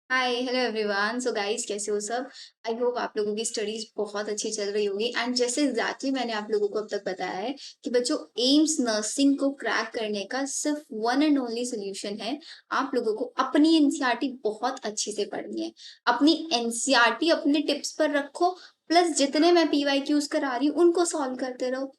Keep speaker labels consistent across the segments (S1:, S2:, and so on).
S1: Hi hello everyone. So guys, कैसे हो सब? आई होप आप लोगों की स्टडीज बहुत अच्छी चल रही होगी। एंड जैसे एग्जैक्टली मैंने आप लोगों को अब तक बताया है कि बच्चों, एम्स नर्सिंग को क्रैक करने का सिर्फ वन एंड ओनली सोल्यूशन है। आप लोगों को अपनी एनसीईआरटी बहुत अच्छी से पढ़नी है। अपनी एनसीईआरटी अपने टिप्स पर रखो, प्लस जितने मैं पीवाईक्यूज करा रही हूँ उनको सॉल्व करते रहो।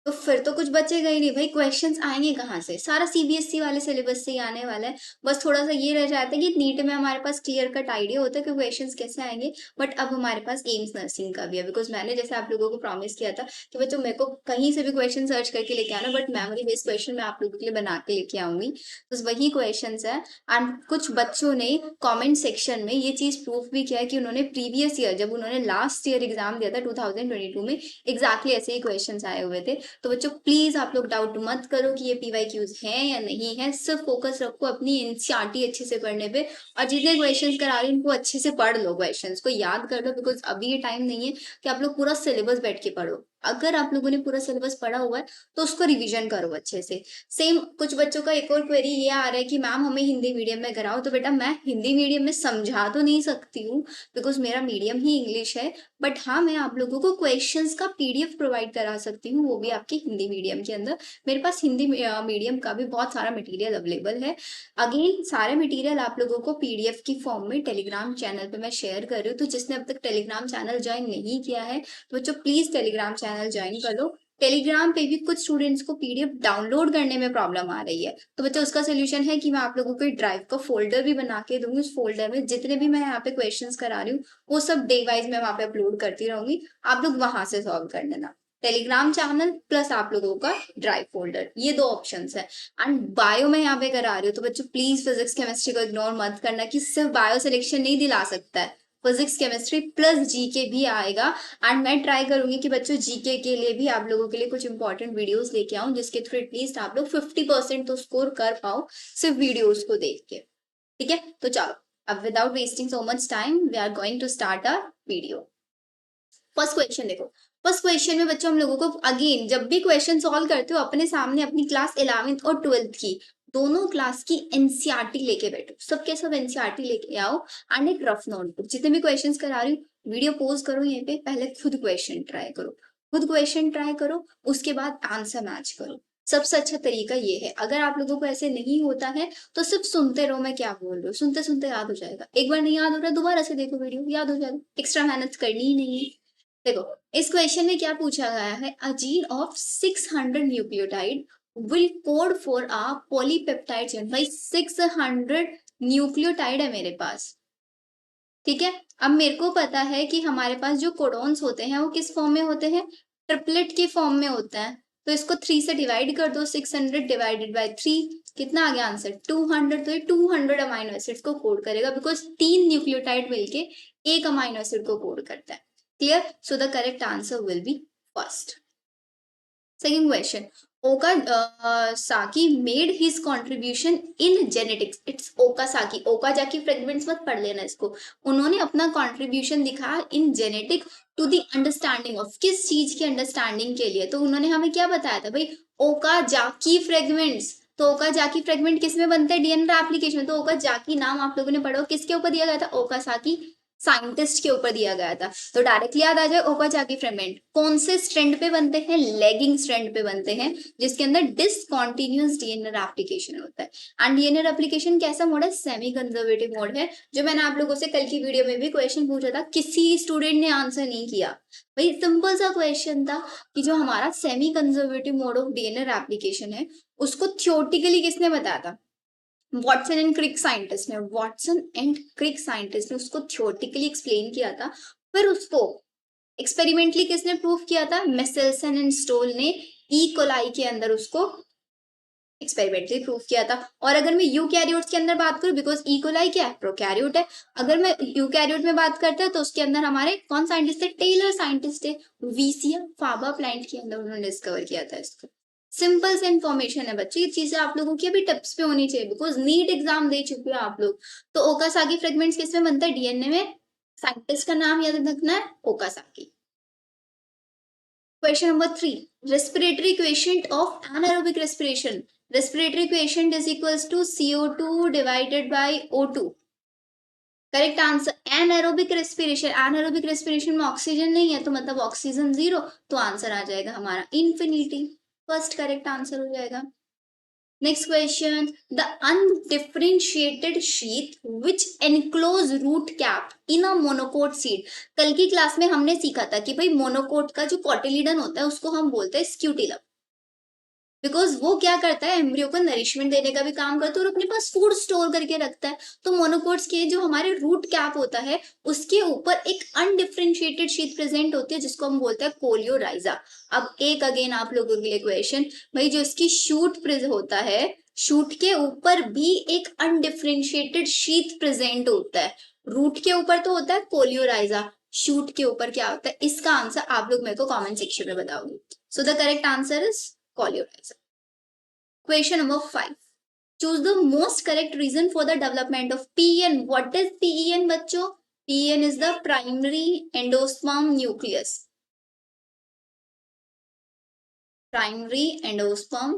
S1: तो फिर तो कुछ बचेगा ही नहीं भाई। क्वेश्चंस आएंगे कहाँ से? सारा सीबीएसई वाले सिलेबस से ही आने वाला है। बस थोड़ा सा ये रह जाता है कि नीट में हमारे पास क्लियर कट आइडिया होता है कि क्वेश्चंस कैसे आएंगे। बट अब हमारे पास एम्स नर्सिंग का भी है, बिकॉज मैंने जैसे आप लोगों को प्रॉमिस किया था कि बच्चों मेरे को कहीं से भी क्वेश्चन सर्च करके लेके आना, बट मेमोरी बेस्ड क्वेश्चन मैं आप लोगों के लिए बना के लेके आऊंगी। तो वही क्वेश्चन है। एंड कुछ बच्चों ने कॉमेंट सेक्शन में ये चीज प्रूफ भी किया है कि उन्होंने प्रीवियस ईयर, जब उन्होंने लास्ट ईयर एग्जाम दिया था 2022 में, एग्जैक्टली ऐसे ही क्वेश्चन आए हुए थे। तो बच्चों प्लीज आप लोग डाउट मत करो कि ये पीवाईक्यूज हैं या नहीं है। सिर्फ फोकस रखो अपनी एनसीईआरटी अच्छे से पढ़ने पे, और जितने क्वेश्चंस करा रही हैं उनको अच्छे से पढ़ लो, क्वेश्चंस को याद कर लो। बिकॉज अभी ये टाइम नहीं है कि आप लोग पूरा सिलेबस बैठ के पढ़ो। अगर आप लोगों ने पूरा सिलेबस पढ़ा हुआ है तो उसको रिवीजन करो अच्छे से। सेम कुछ बच्चों का एक और क्वेरी ये आ रहा है कि मैम हमें हिंदी मीडियम में कराओ। तो बेटा, मैं हिंदी मीडियम में समझा तो नहीं सकती हूँ, बिकॉज मेरा मीडियम ही इंग्लिश है। बट हाँ, मैं आप लोगों को क्वेश्चंस का पीडीएफ प्रोवाइड करा सकती हूँ, वो भी आपके हिंदी मीडियम के अंदर। मेरे पास हिंदी मीडियम का भी बहुत सारा मटेरियल अवेलेबल है। अगेन, सारे मटेरियल आप लोगों को पीडीएफ की फॉर्म में टेलीग्राम चैनल पे मैं शेयर कर रही हूँ। तो जिसने अब तक टेलीग्राम चैनल ज्वाइन नहीं किया है तो बच्चों प्लीज टेलीग्राम चैनल ज्वाइन कर लो। टेलीग्राम पे भी कुछ स्टूडेंट्स को पीडीएफ डाउनलोड करने में प्रॉब्लम आ रही है। तो बच्चों, उसका सोल्यूशन है कि मैं आप लोगों को एक ड्राइव का फोल्डर भी बना के दूंगी। उस फोल्डर में जितने भी मैं यहाँ पे क्वेश्चंस करा रही हूँ वो सब डे वाइज मैं वहां पे अपलोड करती रहूंगी। आप लोग वहां से सॉल्व कर लेना। टेलीग्राम चैनल प्लस आप लोगों का ड्राइव फोल्डर, ये दो ऑप्शंस है। एंड बायो में यहाँ पे करा रही हूँ, तो बच्चों प्लीज फिजिक्स केमिस्ट्री को इग्नोर मत करना कि सिर्फ बायो सिलेक्शन नहीं दिला सकता है। फिजिक्स केमिस्ट्री प्लस जीके भी आएगा। एंड मैं ट्राई करूंगी कि बच्चों जीके के लिए भी आप लोगों के लिए कुछ इंपॉर्टेंट वीडियोस लेके आऊं, जिसके थ्रू एटलीस्ट आप लोग 50% तो स्कोर कर पाओ सिर्फ वीडियोस को देख के। ठीक है, तो चलो, अब without wasting so much time we are going to start our video. First question देखो। फर्स्ट क्वेश्चन में बच्चों हम लोगों को अगेन, जब भी क्वेश्चन सॉल्व करते हो अपने सामने अपनी क्लास 11th और 12th की दोनों क्लास की एनसीईआरटी लेके बैठो। सबके सब एनसीईआरटी लेके आओ एंड एक रफ नोटबुक। जितने भी क्वेश्चन करा रही हूँ वीडियो पोज करो यहीं पे, पहले खुद क्वेश्चन ट्राई करो। खुद क्वेश्चन ट्राई करो, उसके बाद आंसर मैच करो। सबसे अच्छा तरीका ये है। अगर आप लोगों को ऐसे नहीं होता है तो सिर्फ सुनते रहो मैं क्या बोल रही हूँ, सुनते सुनते याद हो जाएगा। एक बार नहीं याद हो रहा दोबारा से देखो वीडियो, याद हो जाएगा। एक्स्ट्रा मेहनत करनी ही नहीं है। देखो, इस क्वेश्चन में क्या पूछा गया है? A gene of 600 nucleotide will code for a polypeptide chain. भाई 600 न्यूक्लियोटाइड है मेरे पास। ठीक है, अब मेरे को पता है कि हमारे पास जो कोडॉन्स होते हैं वो किस फॉर्म में होते हैं? ट्रिपलेट के फॉर्म में होता है। तो इसको 3 से डिवाइड कर दो। 600 डिवाइडेड बाई 3, कितना आ गया आंसर? 200। तो ये 200 अमाइनो एसिड्स को कोड करेगा, बिकॉज 3 न्यूक्लियोटाइड मिलके एक अमाइनो एसिड को कोड करता है। Clear? So the correct answer will be first. Second question. Okazaki made his contribution in genetics. It's Okazaki. Okazaki fragments मत पढ़ लेना इसको। उन्होंने अपना कंट्रीब्यूशन दिखाया in genetic to the understanding of, किस चीज की अंडरस्टैंडिंग के लिए? तो उन्होंने हमें क्या बताया था भाई? Okazaki fragments. तो ओकाजाकी फ्रेगमेंट किस में बनते हैं? डीएनए एप्लीकेशन में। तो ओकाजाकी नाम आप लोगों ने पढ़ा, किसके ऊपर दिया गया था? ओकासाकी साइंटिस्ट के ऊपर दिया गया था। तो डायरेक्टली याद आ जाए ओकाजाकी फ्रेगमेंट कौन से स्ट्रैंड पे बनते हैं? लेगिंग स्ट्रैंड पे बनते हैं, जिसके अंदर डिसकॉन्टिन्यूअस डीएनए एप्लीकेशन होता है। एंड डीएनए एप्लीकेशन कैसा मोड है? सेमी कंजर्वेटिव मोड है। जो मैंने आप लोगों से कल की वीडियो में भी क्वेश्चन पूछा था, किसी स्टूडेंट ने आंसर नहीं किया। भाई सिंपल सा क्वेश्चन था कि जो हमारा semi conservative mode of DNA application है उसको थियोरटिकली किसने बताया था? वॉटसन एंड क्रिक साइंटिस्ट ने उसको थियोरटिकली एक्सप्लेन किया था। फिर उसको एक्सपेरिमेंटली किसने प्रूव किया था? मेसेल्सन एंड स्टोल ने ई कोलाई के अंदर उसको एक्सपेरिमेंटली प्रूव किया था। और अगर मैं यूकैरियोट्स के अंदर बात करूं, बिकॉज ई कोलाई क्या है? प्रोकैरियोट है। अगर मैं यूकैरियोट में बात करते हैं तो उसके अंदर हमारे कौन साइंटिस्ट थे? टेलर साइंटिस्ट थे। वीसिया फाबा प्लांट के अंदर उन्होंने डिस्कवर किया था इसको। सिंपल से इन्फॉर्मेशन है बच्चे, ये चीजें आप लोगों की अभी टिप्स पे होनी चाहिए, बिकॉज नीट एग्जाम दे चुके हो आप लोग। तो ओकासाकी फ्रेगमेंट्स किसमें बनता है? डीएनए में। साइंटिस्ट का नाम याद रखना है, ओकासाकी। Question number 3. Respiratory quotient of anaerobic respiration. Respiratory quotient is equals to CO2 divided by O2. Correct answer anaerobic respiration. Anaerobic respiration में ऑक्सीजन नहीं है तो मतलब ऑक्सीजन जीरो, तो आंसर आ जाएगा हमारा इन्फिनिटी। फर्स्ट करेक्ट आंसर हो जाएगा। Next question, the undifferentiated sheath which enclose root cap in a monocot seed. कल की क्लास में हमने सीखा था कि भाई मोनोकोट का जो कोटिलीडन होता है उसको हम बोलते हैं स्क्यूटिलम, बिकॉज वो क्या करता है, एम्ब्रियो को नरिशमेंट देने का भी काम करता है और अपने पास फूड स्टोर करके रखता है। तो मोनोकोट्स के जो हमारे रूट कैप होता है उसके ऊपर एक अनडिफरेंशिएटेड शीट प्रेजेंट होती है जिसको हम बोलते हैं कोलियोराइजा। अब एक अगेन आप लोगों के लिए क्वेश्चन, भाई जो इसकी शूट होता है, शूट के ऊपर भी एक अनडिफरेंशिएटेड शीट प्रेजेंट होता है। रूट के ऊपर तो होता है कोलियोराइजा, शूट के ऊपर क्या होता है, इसका आंसर आप लोग मेरे को कमेंट सेक्शन में बताओगे। सो the correct answer is coleorhiza. Question number 5. Choose the most correct reason for the development of PEN. What is PEN बच्चों? PEN is the primary endosperm nucleus. Primary endosperm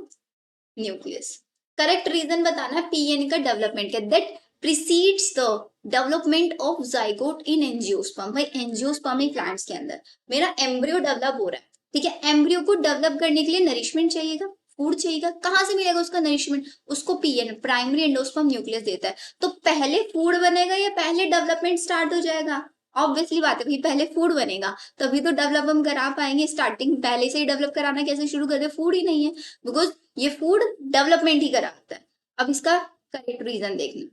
S1: nucleus. Correct reason बताना है PEN का development का, that precedes the development of zygote in angiosperm. भाई angiospermic glands के अंदर मेरा embryo develop हो रहा है, ठीक है, एम्ब्रियो को डेवलप करने के लिए नरिशमेंट चाहिएगा, फूड चाहिएगा, कहाँ से मिलेगा उसका नरिशमेंट, उसको पीएन प्राइमरी एंडोस्पर्म न्यूक्लियस देता है। तो पहले फूड बनेगा या पहले डेवलपमेंट स्टार्ट हो जाएगा? ऑब्वियसली बात है भाई, पहले फूड बनेगा तभी तो डेवलप हम करा पाएंगे। स्टार्टिंग पहले से ही डेवलप कराना कैसे शुरू कर दे, फूड ही नहीं है, बिकॉज ये फूड डेवलपमेंट ही कराता है। अब इसका करेक्ट रीजन देखना,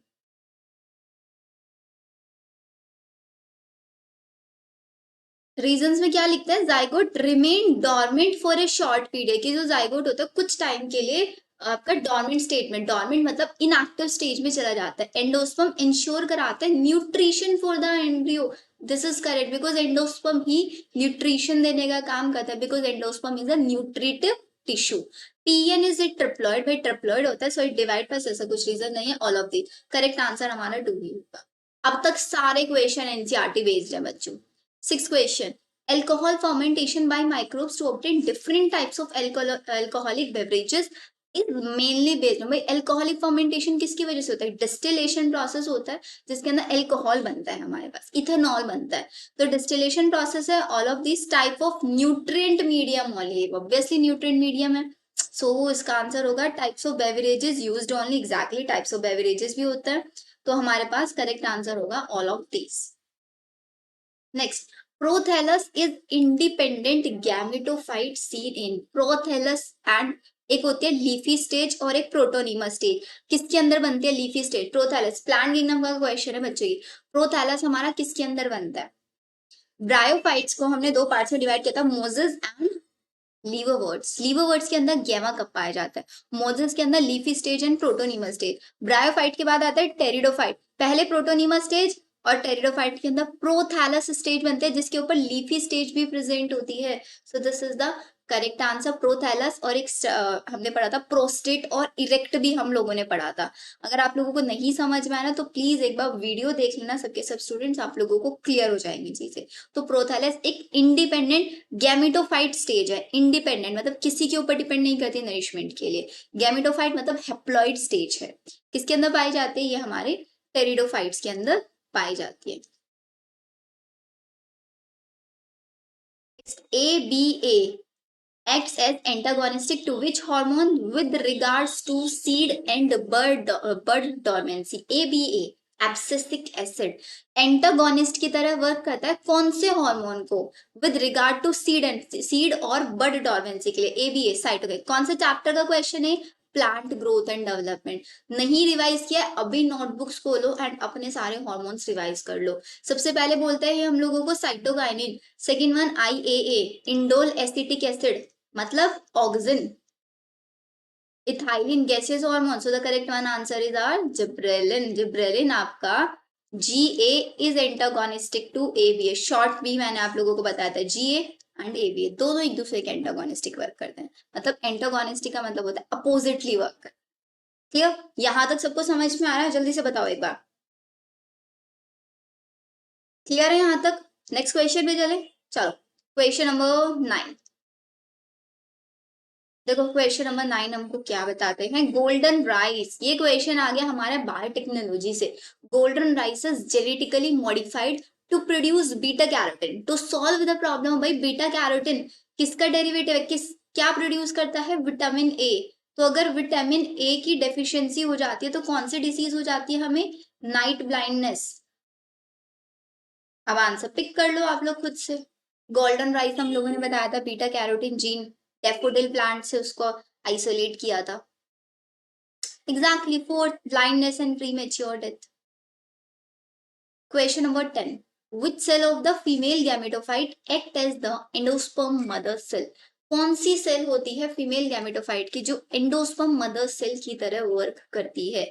S1: रीजंस में क्या लिखता है, zygote remain dormant for a short period, की जो जाइगोट होता है कुछ टाइम के लिए आपका डॉर्मेंट स्टेट में, डॉर्मेंट मतलब इनएक्टिव स्टेज में चला जाता है। एंडोस्पर्म इंश्योर कराता है nutrition for the embryo. This is correct, because endosperm he nutrition देने का काम करता है, because endosperm is a nutritive tissue. PN is a triploid, भाई ट्रिप्लॉइड होता है, सो इट डिवाइड प्लस ऐसा कुछ रीजन नहीं है, all of the. Correct answer हमारा डू ही होगा। अब तक सारे क्वेश्चन एनसीईआरटी बेस्ड है बच्चों। Sixth question. Alcohol fermentation by microbes to obtain different types of alcoholic beverages is mainly based on, भाई alcoholic fermentation किसकी वजह से होता है, distillation process होता है जिसके अंदर alcohol बनता है, हमारे पास ethanol बनता है। तो distillation process है, all of these type of nutrient medium only, obviously nutrient medium है। so इसका आंसर होगा types of beverages used only, exactly types of beverages भी होता है, तो हमारे पास करेक्ट आंसर होगा all of these। Next, prothallus is independent gametophyte seed in prothallus and एक होती है लीफी स्टेज और एक प्रोटोनीमा स्टेज। किसके अंदर बनती है leafy stage? Prothallus. Plant kingdom का क्वेश्चन है बच्चों, ये प्रोथैलस हमारा किसके अंदर बनता है? ब्रायोफाइट्स को हमने दो पार्ट्स में डिवाइड किया था, मोजेस एंड लीवरवर्ट्स। लीवरवर्ट्स के अंदर गैमा कब पाया जाता है? मोजेस के अंदर leafy stage and protonema stage. Bryophyte के बाद आता है टेरिडोफाइट, पहले प्रोटोनीमा स्टेज और टेरिडोफाइट के अंदर प्रोथैलस स्टेज बनते हैं जिसके ऊपर लीफी स्टेज भी प्रेजेंट होती है। So this is the correct answer, prothallus. और एक हमने पढ़ा था प्रोस्टेट और इरेक्ट भी हम लोगों ने पढ़ा था। अगर आप लोगों को नहीं समझ में आया ना तो प्लीज एक बार वीडियो देख लेना, सबके सब स्टूडेंट्स, आप लोगों को क्लियर हो जाएंगी चीजें। तो प्रोथैलस एक इंडिपेंडेंट गैमेटोफाइट स्टेज है, इंडिपेंडेंट मतलब किसी के ऊपर डिपेंड नहीं करती नरिशमेंट के लिए। गैमेटोफाइट मतलब हेप्लॉइड स्टेज है। किसके अंदर पाई जाती है? ये हमारे टेरिडोफाइट्स के अंदर पाई जाती है। ABA acts as antagonistic to which hormone with regards to seed and bud dormancy? ABA abscisic acid antagonist की तरह वर्क करता है कौन से हार्मोन को? विद रिगार्ड टू सीड और बड डॉर्मेंसी के लिए। ABA cytokine. कौन से चैप्टर का क्वेश्चन है? Plant growth and development. नहीं रिवाइज किया अभी नोटबुक्स खोलो एंड अपने सारे हार्मोन्स रिवाइज कर लो। सबसे पहले बोलता है हम लोगों को cytokinin, second one IAA indole acetic acid मतलब auxin, ethylene gaseous hormone. So the correct one answer is are gibberellin. Gibberellin आपका GA is antagonistic to ABA। Short भी मैंने आप लोगों को बताया था, GA एंड ABA दोनों एक दूसरे के एंटागोनिस्टिक वर्क करते हैं, मतलब एंटागोनिस्टिक का मतलब होता है अपोजिटली वर्क करते हैं। क्लियर? यहां तक सबको समझ में आ रहा है? जल्दी से बताओ एक बार। क्लियर है यहां तक? नेक्स्ट क्वेश्चन पे चले, चलो क्वेश्चन नंबर 9। देखो क्वेश्चन नंबर 9 हमको क्या बताते हैं, गोल्डन राइस। ये क्वेश्चन आ गया हमारा बायोटेक्नोलॉजी से। Golden rice is genetically modified to produce beta carotene to solve the problem. भाई बीटा कैरोटीन किसका डेरिवेटिव है, किस क्या प्रोड्यूस करता है, विटामिन ए। तो अगर विटामिन ए की डेफिशिएंसी हो जाती है तो कौन सी डिसीज हो जाती है हमें, नाइट ब्लाइंडनेस। अब आंसर पिक कर लो आप लोग खुद से। गोल्डन राइस हम लोगों ने बताया था beta carotene gene daffodil plant से उसको आइसोलेट किया था। Exactly, fourth blindness and premature death. Question number 10, which cell of the female gametophyte act as the endosperm mother cell। कौन सी सेल होती है फीमेल गैमेटोफाइट की जो एंडोस्पर्म मदर सेल की तरह वर्क करती है,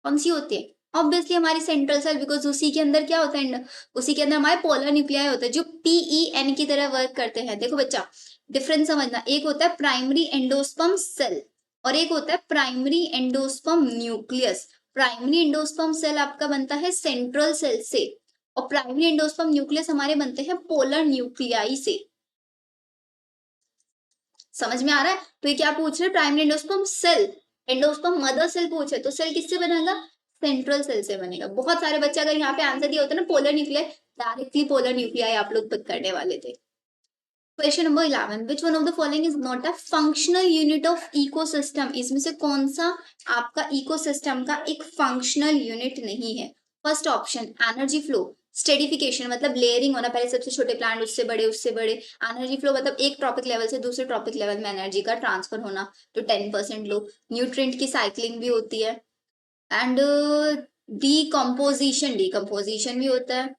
S1: कौन सी होती है? ऑब्वियसली हमारी सेंट्रल सेल, बिकॉज उसी के अंदर क्या होता है, उसी के अंदर हमारे पोलर न्यूक्लियाई होते हैं जो PEN की तरह वर्क करते हैं। देखो बच्चा, डिफरेंस समझना, एक होता है प्राइमरी एंडोस्पर्म सेल और एक होता है primary endosperm nucleus. Primary endosperm cell आपका बनता है सेंट्रल सेल से और प्राइमरी एंडोस्पर्म न्यूक्लियस हमारे बनते हैं पोलर न्यूक्लियाई से। समझ में आ रहा है? तो ये क्या पूछ रहे हैं, primary endosperm cell, endosperm mother cell पूछे तो सेल किससे बनेगा, सेंट्रल सेल से बनेगा। बहुत सारे बच्चे अगर यहाँ पे आंसर दिया होता ना polar nuclear, directly polar nuclei आप लोग पिक करने वाले थे। Question number 11, which one of the following is not a functional unit of ecosystem. इसमें से कौन सा आपका इकोसिस्टम का एक फंक्शनल यूनिट नहीं है? फर्स्ट ऑप्शन एनर्जी फ्लो, स्टेडिफिकेशन मतलब लेयरिंग होना, पहले सबसे छोटे प्लांट उससे बड़े। एनर्जी फ्लो मतलब एक ट्रॉपिक लेवल से दूसरे ट्रॉपिक लेवल में एनर्जी का ट्रांसफर होना, तो 10% लो। न्यूट्रिएंट की साइक्लिंग भी होती है एंड डीकम्पोजिशन भी होता है।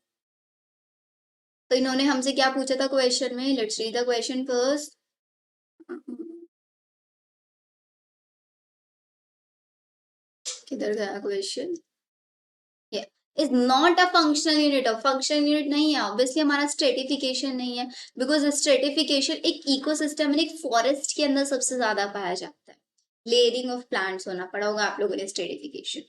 S1: तो इन्होंने हमसे क्या पूछा था क्वेश्चन में, let's read the question first. किधर गया question, is not a functional unit of, functional unit नहीं है ऑब्वियसली, हमारा स्ट्रेटिफिकेशन नहीं है, बिकॉज स्ट्रेटिफिकेशन एक इकोसिस्टम में एक फॉरेस्ट के अंदर सबसे ज्यादा पाया जाता है। लेयरिंग ऑफ प्लांट्स होना पड़ा होगा आप लोगों ने स्ट्रेटिफिकेशन।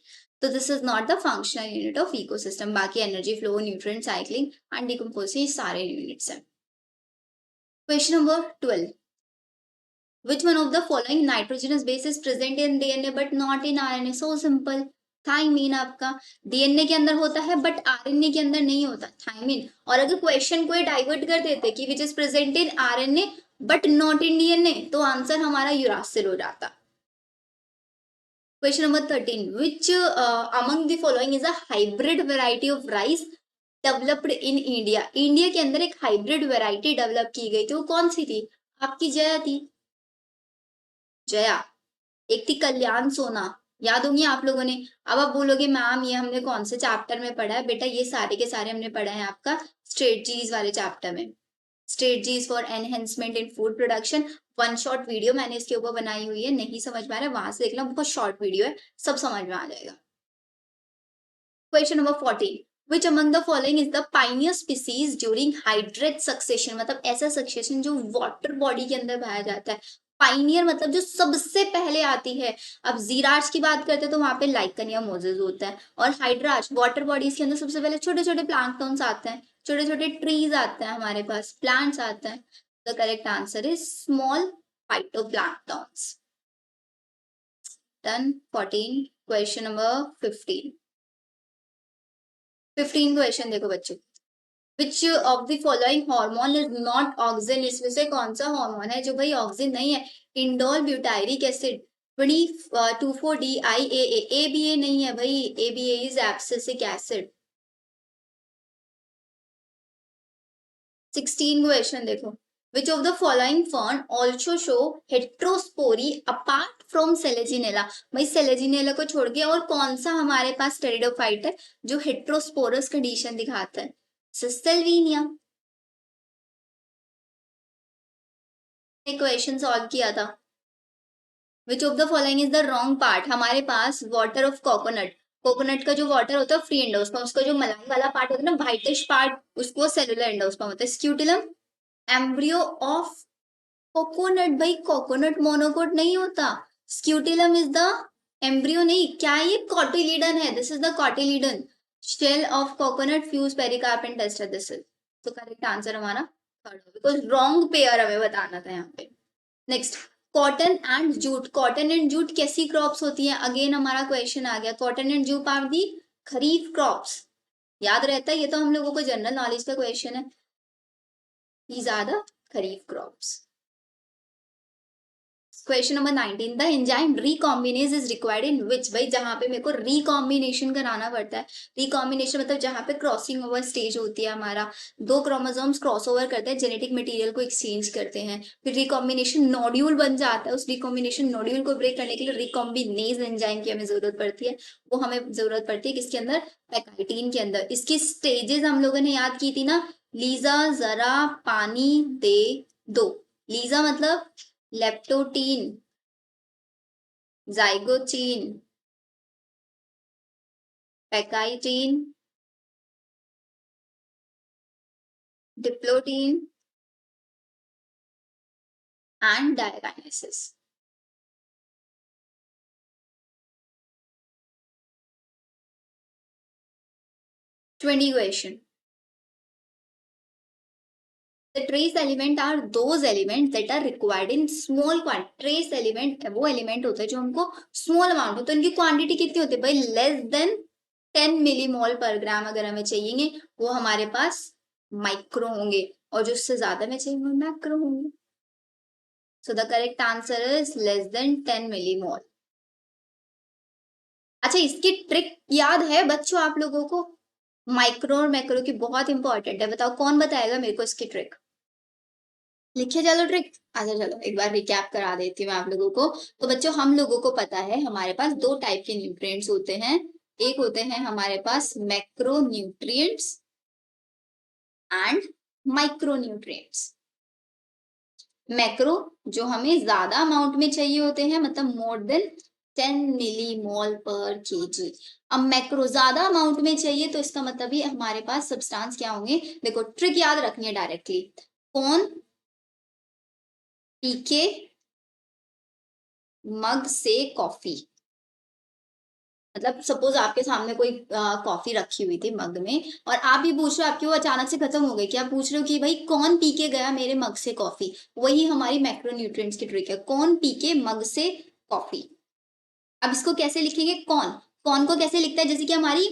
S1: तो this is not the functional unit of ecosystem. बाकी energy flow, nutrient cycling and decomposition सारे यूनिट्स हैं। Question number 12, which one of the following nitrogenous base is present in DNA but not in RNA? so simple, thymine आपका DNA के अंदर होता है but RNA के अंदर नहीं होता, थाइमीन। और अगर क्वेश्चन को डाइवर्ट कर देते कि which is present in RNA but not in DNA, तो आंसर हमारा यूरासिल हो जाता। Question number 13, which among the following is a hybrid variety of rice developed in India. India के अंदर एक हाइब्रिड वेराइटी डेवलप की गई थी, वो कौन सी थी? आपकी जया थी, जया। एक थी कल्याण सोना, याद होंगी आप लोगों ने। अब आप बोलोगे मैम ये हमने कौन से चैप्टर में पढ़ा है, बेटा ये सारे के सारे हमने पढ़ा है आपका स्ट्रेटजीज वाले चैप्टर में। Strategies for enhancement in food production, one shot video मैंने इसके ऊपर बनाई हुई है, नहीं समझ में आ रहा है वहां से देखना, बहुत शॉर्ट वीडियो है, सब समझ में आ जाएगा। Question number 14, which among the following is the pioneer species during hydride succession, मतलब ऐसा सक्सेशन जो वाटर बॉडी के अंदर पाया जाता है। पाइनियर मतलब जो सबसे पहले आती है। अब जीराज की बात करते हैं तो वहां पे लाइकनिया मोजेस होता है, और हाइड्राज वाटर बॉडीज के अंदर सबसे पहले छोटे छोटे प्लांक्टन्स आते हैं, छोटे छोटे ट्रीज आते हैं हमारे पास, प्लांट्स आते हैं। The correct answer is small phytoplanktons. Done. 14, question number 15 question देखो बच्चों, विच of the following hormone is not auxin. इसमें से कौन सा हार्मोन है जो भाई ऑक्सिन नहीं है? Indole butyric acid, 24DIAA। ABA नहीं है भाई, ABA is abscisic acid. 16 question देखो, which of the following fern also show heterospory apart from Selaginella। भाई सेलेजिनेला को छोड़ के और कौन सा हमारे पास टेरिडोफाइट है जो हेट्रोस्पोरस कंडीशन दिखाता है? सिस्टेल्विनिया। क्वेश्चन सॉल्व किया था, विच of the following is the wrong part. हमारे पास वाटर ऑफ कोकोनट, कोकोनट का जो वाटर होता है फ्री एंडोस्पर्म, उसका जो मलाई वाला पार्ट होता है ना व्हाइटिश पार्ट, उसको सेलुलर एंडोस्पर्म होता है। स्क्यूटिलम एम्ब्रियो ऑफ कोकोनट, भाई कोकोनट मोनोकोट नहीं होता, स्क्यूटिलम इज द एम्ब्रियो। नहीं, क्या ये कॉटिलीडन है, this is the cotyledon. Shell of coconut fuse pericarp and testa, this is. तो करेक्ट आंसर हमारा थर्ड, बिकॉज रॉन्ग पेयर हमें बताना था यहाँ पे। Next, cotton and jute, cotton and jute कैसी क्रॉप्स होती हैं? अगेन हमारा क्वेश्चन आ गया, cotton and jute are the kharif crops. याद रहता है, ये तो हम लोगों को जनरल नॉलेज का क्वेश्चन है। These are the kharif crops. Question number 19, the enzyme recombinase is required in which, भाई जहां पे मेरे को रिकॉम्बिनेशन कराना पड़ता है। रिकॉम्बिनेशन मतलब जहां पे क्रॉसिंग ओवर स्टेज होती है, हमारा दो क्रोमोसोम्स क्रॉस ओवर करते हैं, जेनेटिक मटेरियल को एक्सचेंज करते हैं, फिर रिकॉम्बिनेशन नोड्यूल बन जाता है। उस रिकॉम्बिनेशन नोड्यूल को ब्रेक करने के लिए रिकॉम्बिनेज एंजाइम की हमें जरूरत पड़ती है। वो हमें जरूरत पड़ती है किसके अंदर? पैकाइटिन के अंदर। इसकी स्टेजेस हम लोगों ने याद की थी ना, लीजा जरा पानी दे दो। लीजा मतलब leptotene, zygotene, pachytene, diplotene and diakinesis. 20 question. The trace element are those elements that are required in small quantity. Trace element वो element होते हैं जो हमको small amount हो, तो इनकी quantity कितनी होती है भाई? less than 10 मिलीमोल पर ग्राम अगर हमें चाहिए, वो हमारे पास माइक्रो होंगे, और जो उससे ज्यादा में चाहिए वो मैक्रो होंगे। So the correct answer is less than 10 millimole. अच्छा, इसकी ट्रिक याद है बच्चों आप लोगों को? माइक्रो और मैक्रो की बहुत इंपॉर्टेंट है, बताओ कौन बताएगा मेरे को इसकी ट्रिक? लिखिए चलो ट्रिक। अच्छा चलो एक बार रिकैप करा देती हूँ मैं आप लोगों को। तो बच्चों हम लोगों को पता है हमारे पास दो टाइप के न्यूट्रिएंट्स होते हैं। एक होते हैं हमारे पास macro nutrients and micro nutrients. Macro जो हमें ज्यादा अमाउंट में चाहिए होते हैं, मतलब more than 10 millimole per K G. अब मैक्रो ज्यादा अमाउंट में चाहिए, तो इसका मतलब ही हमारे पास सब्सटेंस क्या होंगे? देखो ट्रिक याद रखनी है डायरेक्टली। कौन पीके मग से कॉफी, मतलब सपोज आपके सामने कोई कॉफी रखी हुई थी मग में, और आप ही पूछ रहे हो, आपकी वो अचानक से खत्म हो गई, क्या पूछ रहे हो कि भाई कौन पी के गया मेरे मग से कॉफी? वही हमारी मैक्रोन्यूट्रिएंट्स की ट्रिक है, कौन पी के मग से कॉफी। अब इसको कैसे लिखेंगे? कौन, कौन को कैसे लिखता है? जैसे कि हमारी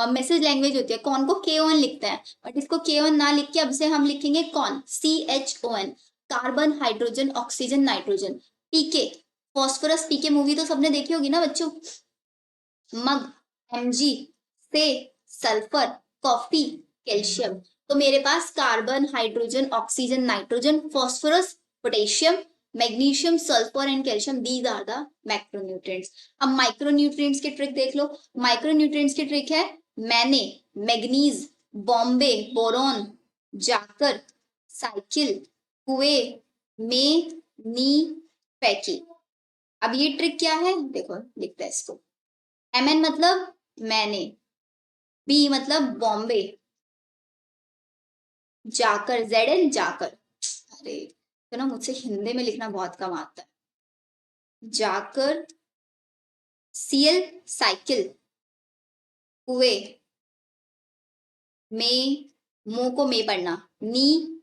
S1: मैसेज लैंग्वेज होती है, कौन को KON लिखता है, बट इसको KON ना लिख के अब से हम लिखेंगे कौन, CHON। Carbon hydrogen oxygen nitrogen. P K phosphorus, P K movie तो सबने देखी होगी ना बच्चों। मग Mg से सल्फर, कॉफी कैल्शियम। तो मेरे पास carbon hydrogen oxygen nitrogen phosphorus potassium magnesium sulphur and calcium, these are the macronutrients. अब माइक्रोन्यूट्रिएंट्स की ट्रिक देख लो। माइक्रोन्यूट्रिएंट्स की ट्रिक है मैंने, मैग्नीज, बॉम्बे, बोरॉन, जाकर, साइकिल, कुएं, में, नी, पैकी। अब ये ट्रिक क्या है देखो, लिखते हैं इसको। MN मतलब मैंने, बी मतलब बॉम्बे, जाकर ZN जाकर। अरे तो ना मुझसे हिंदी में लिखना बहुत कम आता है। जाकर, CL साइकिल, कुएं, में, मो को में पढ़ना, नी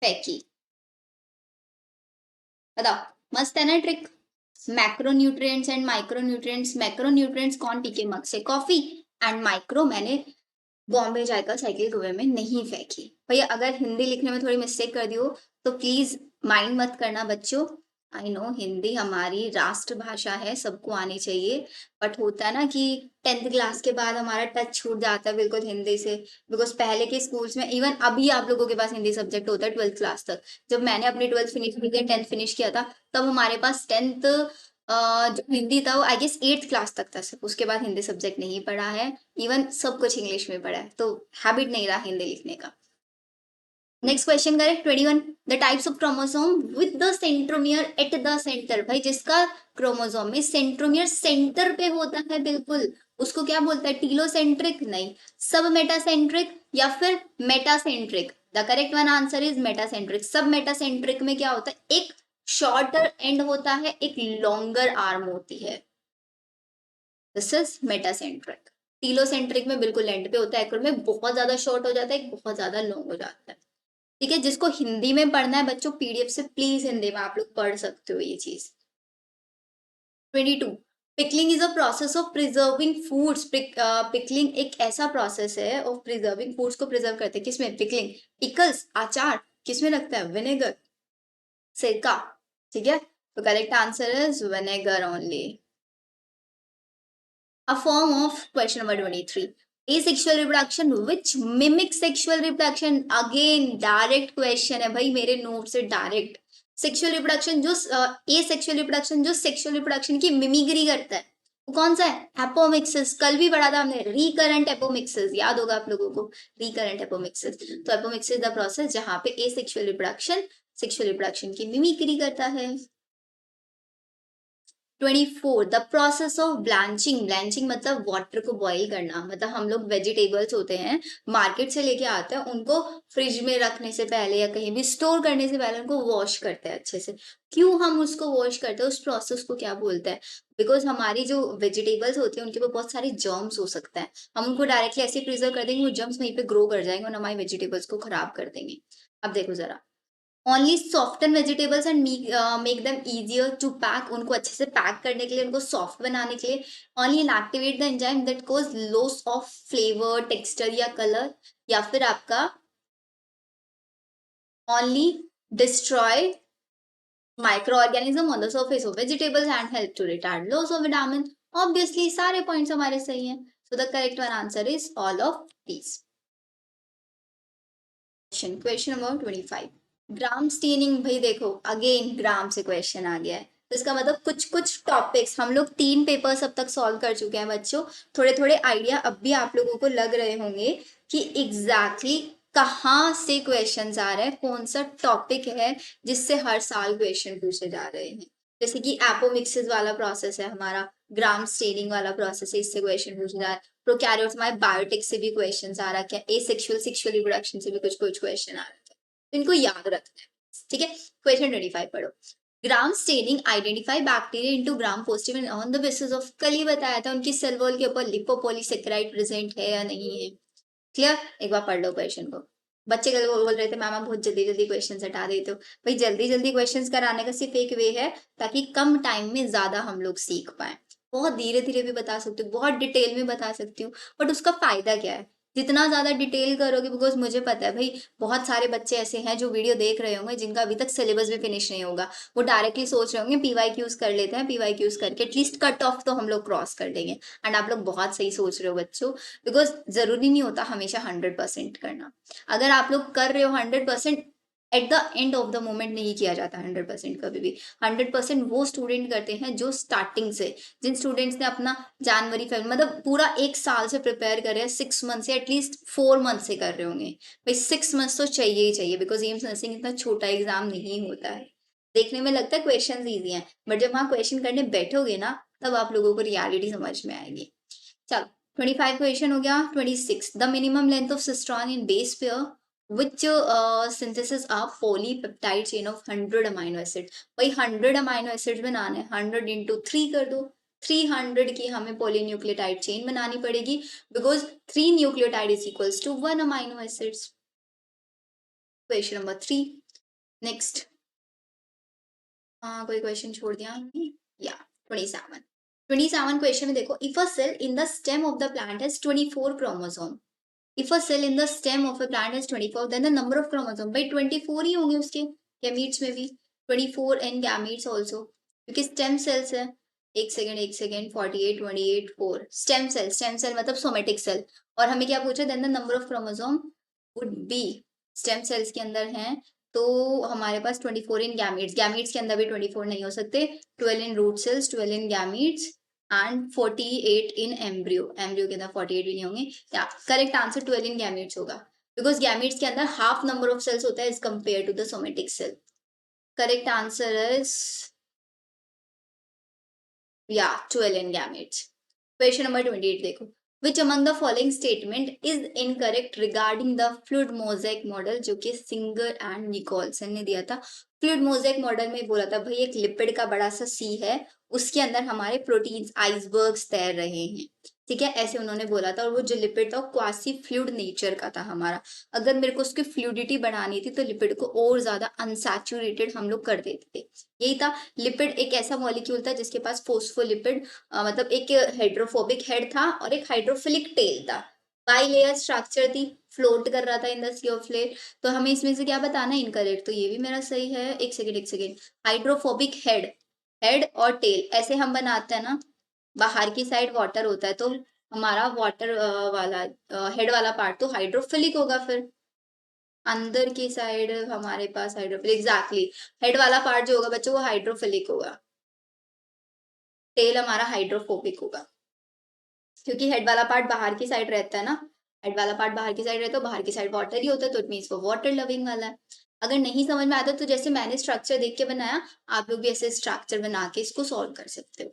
S1: पैकी। बताओ मस्त है ना trick? Macronutrients and micronutrients. Macronutrients कौन पी के मग से कॉफी, एंड माइक्रो मैंने बॉम्बे जाकर साइकिल कुएं में नहीं फेंकी। भैया अगर हिंदी लिखने में थोड़ी मिस्टेक कर दी हो तो प्लीज माइंड मत करना बच्चों। आई नो हिंदी हमारी राष्ट्रभाषा है, सबको आनी चाहिए, बट होता है ना कि 10th क्लास के बाद हमारा टच छूट जाता है बिल्कुल हिंदी से। बिकॉज पहले के स्कूल्स में, इवन अभी आप लोगों के पास हिंदी सब्जेक्ट होता है 12th क्लास तक। जब मैंने अपनी 12th फिनिश की थी, 10th फिनिश किया था, तब हमारे पास 10th जो हिंदी था वो आई गेस 8th क्लास तक था सिर्फ, उसके बाद हिंदी सब्जेक्ट नहीं पढ़ा है। इवन सब कुछ इंग्लिश में पढ़ा है, तो हैबिट नहीं रहा हिंदी लिखने का। नेक्स्ट क्वेश्चन करें 21, the types of chromosome with the centromere at the centre. भाई जिसका क्रोमोसोम में सेंट्रोमियर सेंटर पे होता है बिल्कुल, उसको क्या बोलता है? टीलोसेंट्रिक नहीं, सब मेटासेंट्रिक या फिर metacentric. The correct one answer is metacentric. सब मेटासेंट्रिक में क्या होता है? एक शॉर्टर एंड होता है, एक लॉन्गर आर्म होती है। This is metacentric. टीलोसेंट्रिक में बिल्कुल एंड पे होता है, एक्रो में बहुत ज्यादा शॉर्ट हो जाता है, बहुत ज्यादा लॉन्ग हो जाता है। ठीक है, जिसको हिंदी में पढ़ना है बच्चों, पीडीएफ से प्लीज हिंदी में आप लोग पढ़ सकते हो ये चीज। 22, pickling is a process of preserving foods. Pickling एक ऐसा प्रोसेस है ऑफ प्रिजर्विंग फूड्स को प्रिजर्व करते हैं। किसमें पिकलिंग? पिकल्स, अचार। किसमें लगता है? विनेगर, सिरका। ठीक है, तो correct answer is vinegar only. A form of question number 23. Asexual reproduction which mimics sexual reproduction. Again direct question है भाई, मेरे नोट से डायरेक्ट। सेक्सुअल रिप्रोडक्शन जो एसेक्सुअल रिप्रोडक्शन जो सेक्सुअल रिप्रोडक्शन की मिमिक्री करता है, वो कौन सा है? एपोमिक्सिस। कल भी पढ़ा था हमने, रिकरेंट एपोमिक्सिस, याद होगा आप लोगों को, रिकरेंट एपोमिक्सिस। तो एपोमिक्सिस द प्रोसेस जहां पे एसेक्सुअल रिप्रोडक्शन सेक्सुअल रिप्रोडक्शन की मिमिक्री करता है। 24, the process of blanching. Blanching मतलब वाटर को बॉईल करना। मतलब हम लोग वेजिटेबल्स होते हैं, मार्केट से लेके आते हैं, उनको फ्रिज में रखने से पहले या कहीं भी स्टोर करने से पहले उनको वॉश करते हैं अच्छे से। क्यों हम उसको वॉश करते हैं? उस प्रोसेस को क्या बोलते हैं? बिकॉज हमारी जो वेजिटेबल्स होती है उनके ऊपर बहुत सारे जर्म्स हो सकते हैं, हम उनको डायरेक्टली ऐसे प्रिजर्व कर देंगे, वो जर्म्स वहीं पे ग्रो कर जाएंगे और हमारी वेजिटेबल्स को खराब कर देंगे। अब देखो जरा, only soften vegetables and make them easier to pack. उनको अच्छे से पैक करने के लिए, उनको सॉफ्ट बनाने के लिए only inactivate the enzyme that cause loss of flavour, texture या कलर, या फिर आपका only destroy microorganism on the surface of vegetables and help to retard loss of vitamin. Obviously सारे पॉइंट्स हमारे सही हैं, so the correct one answer is all of these. Question number 25, gram staining. भाई देखो again ग्राम से question आ गया है, तो इसका मतलब कुछ कुछ टॉपिक्स हम लोग 3 पेपर्स अब तक सॉल्व कर चुके हैं बच्चों। थोड़े थोड़े आइडिया अब भी आप लोगों को लग रहे होंगे कि एग्जैक्टली कहाँ से क्वेश्चंस आ रहे हैं, कौन सा टॉपिक है जिससे हर साल क्वेश्चन पूछे जा रहे हैं। जैसे कि एपोमिक्सिस वाला प्रोसेस है हमारा, ग्राम स्टेनिंग वाला प्रोसेस है, इससे क्वेश्चन पूछे जा रहा है। प्रोकैरियोट्स हमारे बायोटिक से भी क्वेश्चन आ रहा है, क्या एसेक्सुअल सेक्सुअल रिप्रोडक्शन से भी कुछ कुछ क्वेश्चन आ रहा है, तो इनको याद रखना है। ठीक है, क्वेश्चन 25 पढ़ो। Gram staining identify bacteria into Gram positive on the basis of, कल ही बताया था उनकी सेल वॉल के ऊपर लिपोपॉलीसेकेराइड प्रेजेंट है या नहीं है। क्लियर? एक बार पढ़ लो क्वेश्चन को। बच्चे कल बोल रहे थे मैम आप बहुत जल्दी जल्दी क्वेश्चन हटा देते हो। भाई जल्दी जल्दी क्वेश्चंस कराने का सिर्फ एक वे है, ताकि कम टाइम में ज्यादा हम लोग सीख पाए। बहुत धीरे धीरे भी बता सकती हूँ, बहुत डिटेल में बता सकती हूँ, बट उसका फायदा क्या है? जितना ज्यादा डिटेल करोगे, बिकॉज मुझे पता है भाई बहुत सारे बच्चे ऐसे हैं जो वीडियो देख रहे होंगे जिनका अभी तक सिलेबस भी फिनिश नहीं होगा। वो डायरेक्टली सोच रहे होंगे पीवाई क्यूज कर लेते हैं, पीवाई क्यूज करके एटलीस्ट कट ऑफ तो हम लोग क्रॉस कर लेंगे। एंड आप लोग बहुत सही सोच रहे हो बच्चों, बिकॉज जरूरी नहीं होता हमेशा 100% करना। अगर आप लोग कर रहे हो 100%, at the end of the moment नहीं किया जाता 100% कभी भी। 100% वो स्टूडेंट करते हैं जो स्टार्टिंग से, जिन स्टूडेंट्स ने अपना जनवरी फरवरी मतलब पूरा एक साल से प्रिपेयर कर रहे हैं, 6 मंथ से एटलीस्ट 4 मंथ से कर रहे होंगे। भाई 6 मंथ तो चाहिए ही चाहिए, बिकॉज एम्स नर्सिंग इतना छोटा एग्जाम नहीं होता है। देखने में लगता है क्वेश्चन ईजी हैं, बट जब वहां क्वेश्चन करने बैठोगे ना, तब आप लोगों को रियलिटी समझ में आएगी। चलो 25 क्वेश्चन हो गया। 26, the minimum length of cistron in base pair which synthesis a polypeptide chain of 100 amino acid। भाई 100 अमाइनो एसिड बनाने, 100 इंटू 3 कर दो, 300 की हमें पॉलीन्यूक्लियोटाइड चेन बनानी पड़ेगी, because 3 nucleotide is equals to 1 amino acids. Question number 3, next. कोई question छोड़ दिया या 27। 27 क्वेश्चन में देखो, if a cell in the stem of the plant has 24 chromosome. If a cell in the stem of a plant has 24, then the number of chromosome भाई 24 ही होंगे उसके, gametes में भी 24 and gametes also, क्योंकि stem cells है। एक second 48 28 4 stem cell मतलब somatic cell. और हमें क्या पूछा, then the number of chromosome would be, stem cells के अंदर हैं तो हमारे पास 24 इन गैमीट्स, गैमीट्स के अंदर भी 24 नहीं हो सकते, 12 in root cells, 12 in gametes and 48 in embryo, embryo के अंदर 48 भी नहीं होंगे। या करेक्ट आंसर 12 इन गैमीट्स होगा, बिकॉज गैमीट्स के अंदर हाफ नंबर ऑफ सेल्स होता है as compare to the somatic cell. Correct answer is या 12 in gametes। क्वेश्चन नंबर 28 देखो, which among the following statement is incorrect regarding the fluid mosaic model, जो कि singer and Nicolson ने दिया था। Fluid mosaic model में बोला था भाई एक लिपिड का बड़ा सा सी है उसके अंदर हमारे प्रोटीन्स आइसबर्ग्स तैर रहे हैं। ठीक है, ऐसे उन्होंने बोला था। और वो जो लिपिड था वो क्वासी फ्लूइड नेचर का था हमारा। अगर मेरे को उसकी फ्लूइडिटी बढ़ानी थी तो लिपिड को और ज्यादा अनसैचुरेटेड हम लोग कर देते थे। यही था। लिपिड एक ऐसा मॉलिक्यूल था जिसके पास फोस्फोलिपिड मतलब एक हाइड्रोफोबिक हेड था और एक हाइड्रोफिलिक टेल था। बाई लेयर स्ट्रक्चर थी, फ्लोट कर रहा था in the sea of layer. तो हमें इसमें से क्या बताना है? इनकरेक्ट। तो ये भी मेरा सही है। एक सेकेंड एक सेकेंड। हाइड्रोफोबिक हेड, हेड और टेल ऐसे हम बनाते हैं ना। बाहर की साइड वाटर होता है तो हमारा वाटर वाला हेड वाला पार्ट तो हाइड्रोफिलिक होगा। फिर अंदर की साइड हमारे पास हाइड्रोफिलिक, एग्जैक्टली। हेड वाला पार्ट जो होगा बच्चों वो हाइड्रोफिलिक होगा, टेल हमारा हाइड्रोफोबिक होगा। क्योंकि हेड वाला पार्ट बाहर की साइड रहता है ना। हेड वाला पार्ट बाहर की साइड रहता है तो बाहर की साइड वाटर ही होता है, तो इट मीन्स वो वाटर लविंग वाला है। अगर नहीं समझ में आता तो जैसे मैंने स्ट्रक्चर देख के बनाया, आप लोग भी ऐसे स्ट्रक्चर बना के इसको सॉल्व कर सकते हो।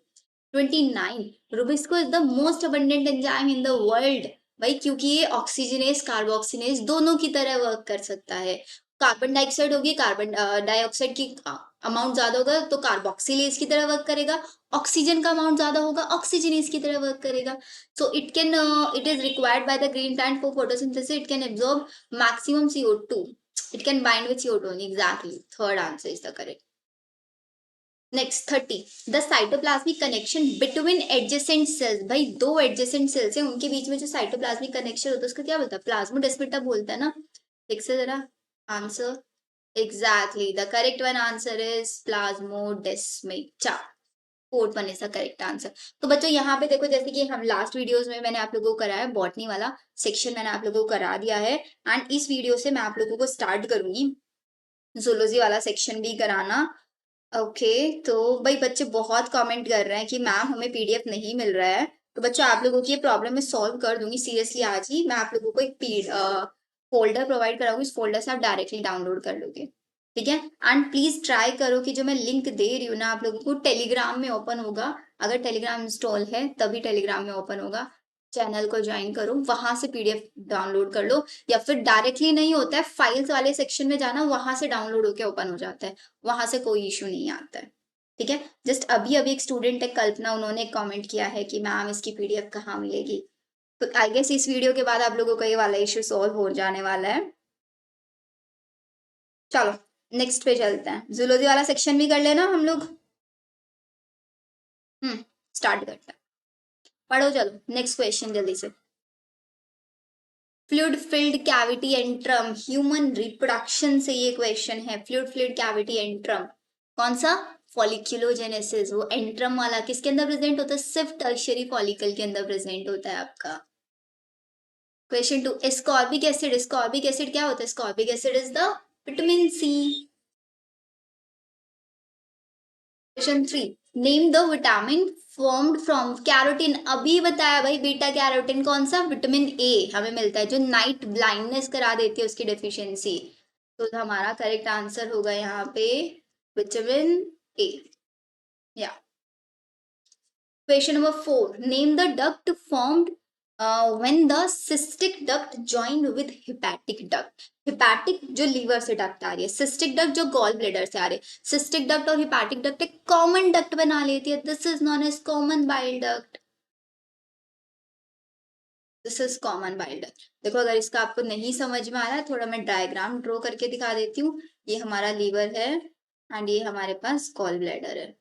S1: 29, Rubisco is the most abundant enzyme in the world. भाई क्योंकि ये ऑक्सीजनेस कार्बोक्सीनेस दोनों की तरह वर्क कर सकता है। कार्बन डाइऑक्साइड होगी, कार्बन डाइऑक्साइड की अमाउंट ज्यादा होगा तो कार्बोक्सिलेज की तरह वर्क करेगा। ऑक्सीजन का अमाउंट ज्यादा होगा, ऑक्सीजनेज की तरह वर्क करेगा। So it is required by the green plant for photosynthesis. It can absorb maximum CO2. It can bind with CO2 only. Exactly. Third answer is the correct. Next 30. The cytoplasmic connection between adjacent cells. भाई दो adjacent cells हैं उनके बीच में जो cytoplasmic connection होता है उसको क्या बोलता है? प्लाज्मोडेस्माटा बोलता है ना। देख से जरा answer. Exactly. The correct one answer is plasmodesmata। Fourth one is the correct answer. तो बच्चों यहाँ पे देखो, जैसे कि हम लास्ट वीडियोस में मैंने आप लोगों को कराया बॉटनी वाला सेक्शन, मैंने आप लोगों को करा दिया है। एंड इस वीडियो से मैं आप लोगों को स्टार्ट करूंगी जूलॉजी वाला सेक्शन भी कराना। ओके। तो भाई बच्चे बहुत कमेंट कर रहे हैं कि मैम हमें पीडीएफ नहीं मिल रहा है। तो बच्चों आप लोगों की ये प्रॉब्लम मैं सॉल्व कर दूंगी सीरियसली। आज ही मैं आप लोगों को एक फोल्डर प्रोवाइड कराऊंगी, इस फोल्डर से आप डायरेक्टली डाउनलोड कर लोगे। ठीक है। एंड प्लीज ट्राई करो कि जो मैं लिंक दे रही हूँ ना आप लोगों को टेलीग्राम में ओपन होगा। अगर टेलीग्राम इंस्टॉल है तभी टेलीग्राम में ओपन होगा। चैनल को ज्वाइन करो, वहां से पीडीएफ डाउनलोड कर लो। या फिर डायरेक्टली नहीं होता है, फाइल्स वाले सेक्शन में जाना, वहां से डाउनलोड होकर ओपन हो जाता है। वहां से कोई इशू नहीं आता है। ठीक है। जस्ट अभी अभी एक स्टूडेंट है कल्पना, उन्होंने कमेंट किया है कि मैम इसकी पीडीएफ कहाँ मिलेगी। तो आई गेस इस वीडियो के बाद आप लोगों का ये वाला इशू सॉल्व हो जाने वाला है। चलो नेक्स्ट पे चलते हैं। जूलॉजी वाला सेक्शन भी कर लेना हम लोग। स्टार्ट करते हैं। पढ़ो चलो नेक्स्ट क्वेश्चन जल्दी से। Fluid filled cavity antrum, human reproduction से ये क्वेश्चन है। फ्लूइड फिल्ड कैविटी एंट्रम कौन सा? फॉलिक्यूलोजेनेसिस। वो एंट्रम वाला किसके अंदर प्रेजेंट होता है? सिर्फ टर्शियरी फॉलिकल के अंदर प्रेजेंट होता है आपका। Question 2, ascorbic acid. Ascorbic acid क्या होता है? Ascorbic acid is the vitamin C. Question 3, name the vitamin formed from carotene. अभी बताया भाई, बीटा कैरोटीन कौन सा? विटामिन ए हमें मिलता है जो नाइट ब्लाइंडनेस करा देती है, उसकी डेफिशिएंसी। तो हमारा करेक्ट आंसर होगा यहाँ पे विटामिन ए। या question number 4, name the duct formed when the cystic duct joined with hepatic duct। hepatic जो लीवर से डक्ट आ रही है, cystic duct जो गॉल ब्लेडर से आ रही है। cystic duct और hepatic duct एक कॉमन डक्ट बना लेती है। This is known as common bile duct. This is common bile duct. देखो अगर इसका आपको नहीं समझ में आ रहा है, थोड़ा मैं डायग्राम ड्रॉ करके दिखा देती हूँ। ये हमारा लीवर है एंड ये हमारे पास गॉल ब्लेडर है।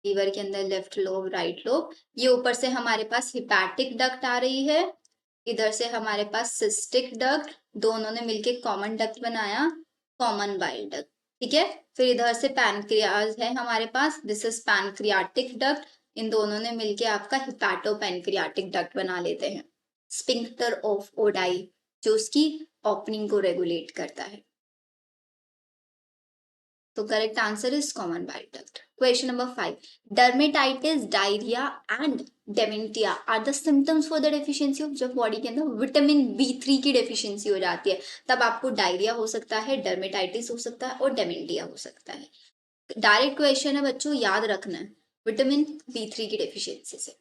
S1: लीवर के अंदर लेफ्ट लोब राइट लोब, ये ऊपर से हमारे पास हिपैटिक डक्ट आ रही है, इधर से हमारे पास सिस्टिक डक्ट, दोनों ने मिलके कॉमन डक्ट बनाया, कॉमन बाइल डक्ट। ठीक है। फिर इधर से पैनक्रियाज है हमारे पास, दिस इज पैनक्रियाटिक डक्ट। इन दोनों ने मिलके आपका हिपैटो पैनक्रियाटिक डक्ट बना लेते हैं। स्पिंक्टर ऑफ ओडाई जो उसकी ओपनिंग को रेगुलेट करता है। तो correct answer is common bile duct. Question number 5, dermatitis, diarrhoea and dementia are the symptoms for the deficiency of. जब बॉडी के अंदर विटामिन बी3 की डेफिशिएंसी हो जाती है तब आपको डायरिया हो सकता है, डर्मेटाइटिस हो सकता है और डेमेंटिया हो सकता है। डायरेक्ट क्वेश्चन है बच्चों, याद रखना है विटामिन बी3 की डेफिशिएंसी से।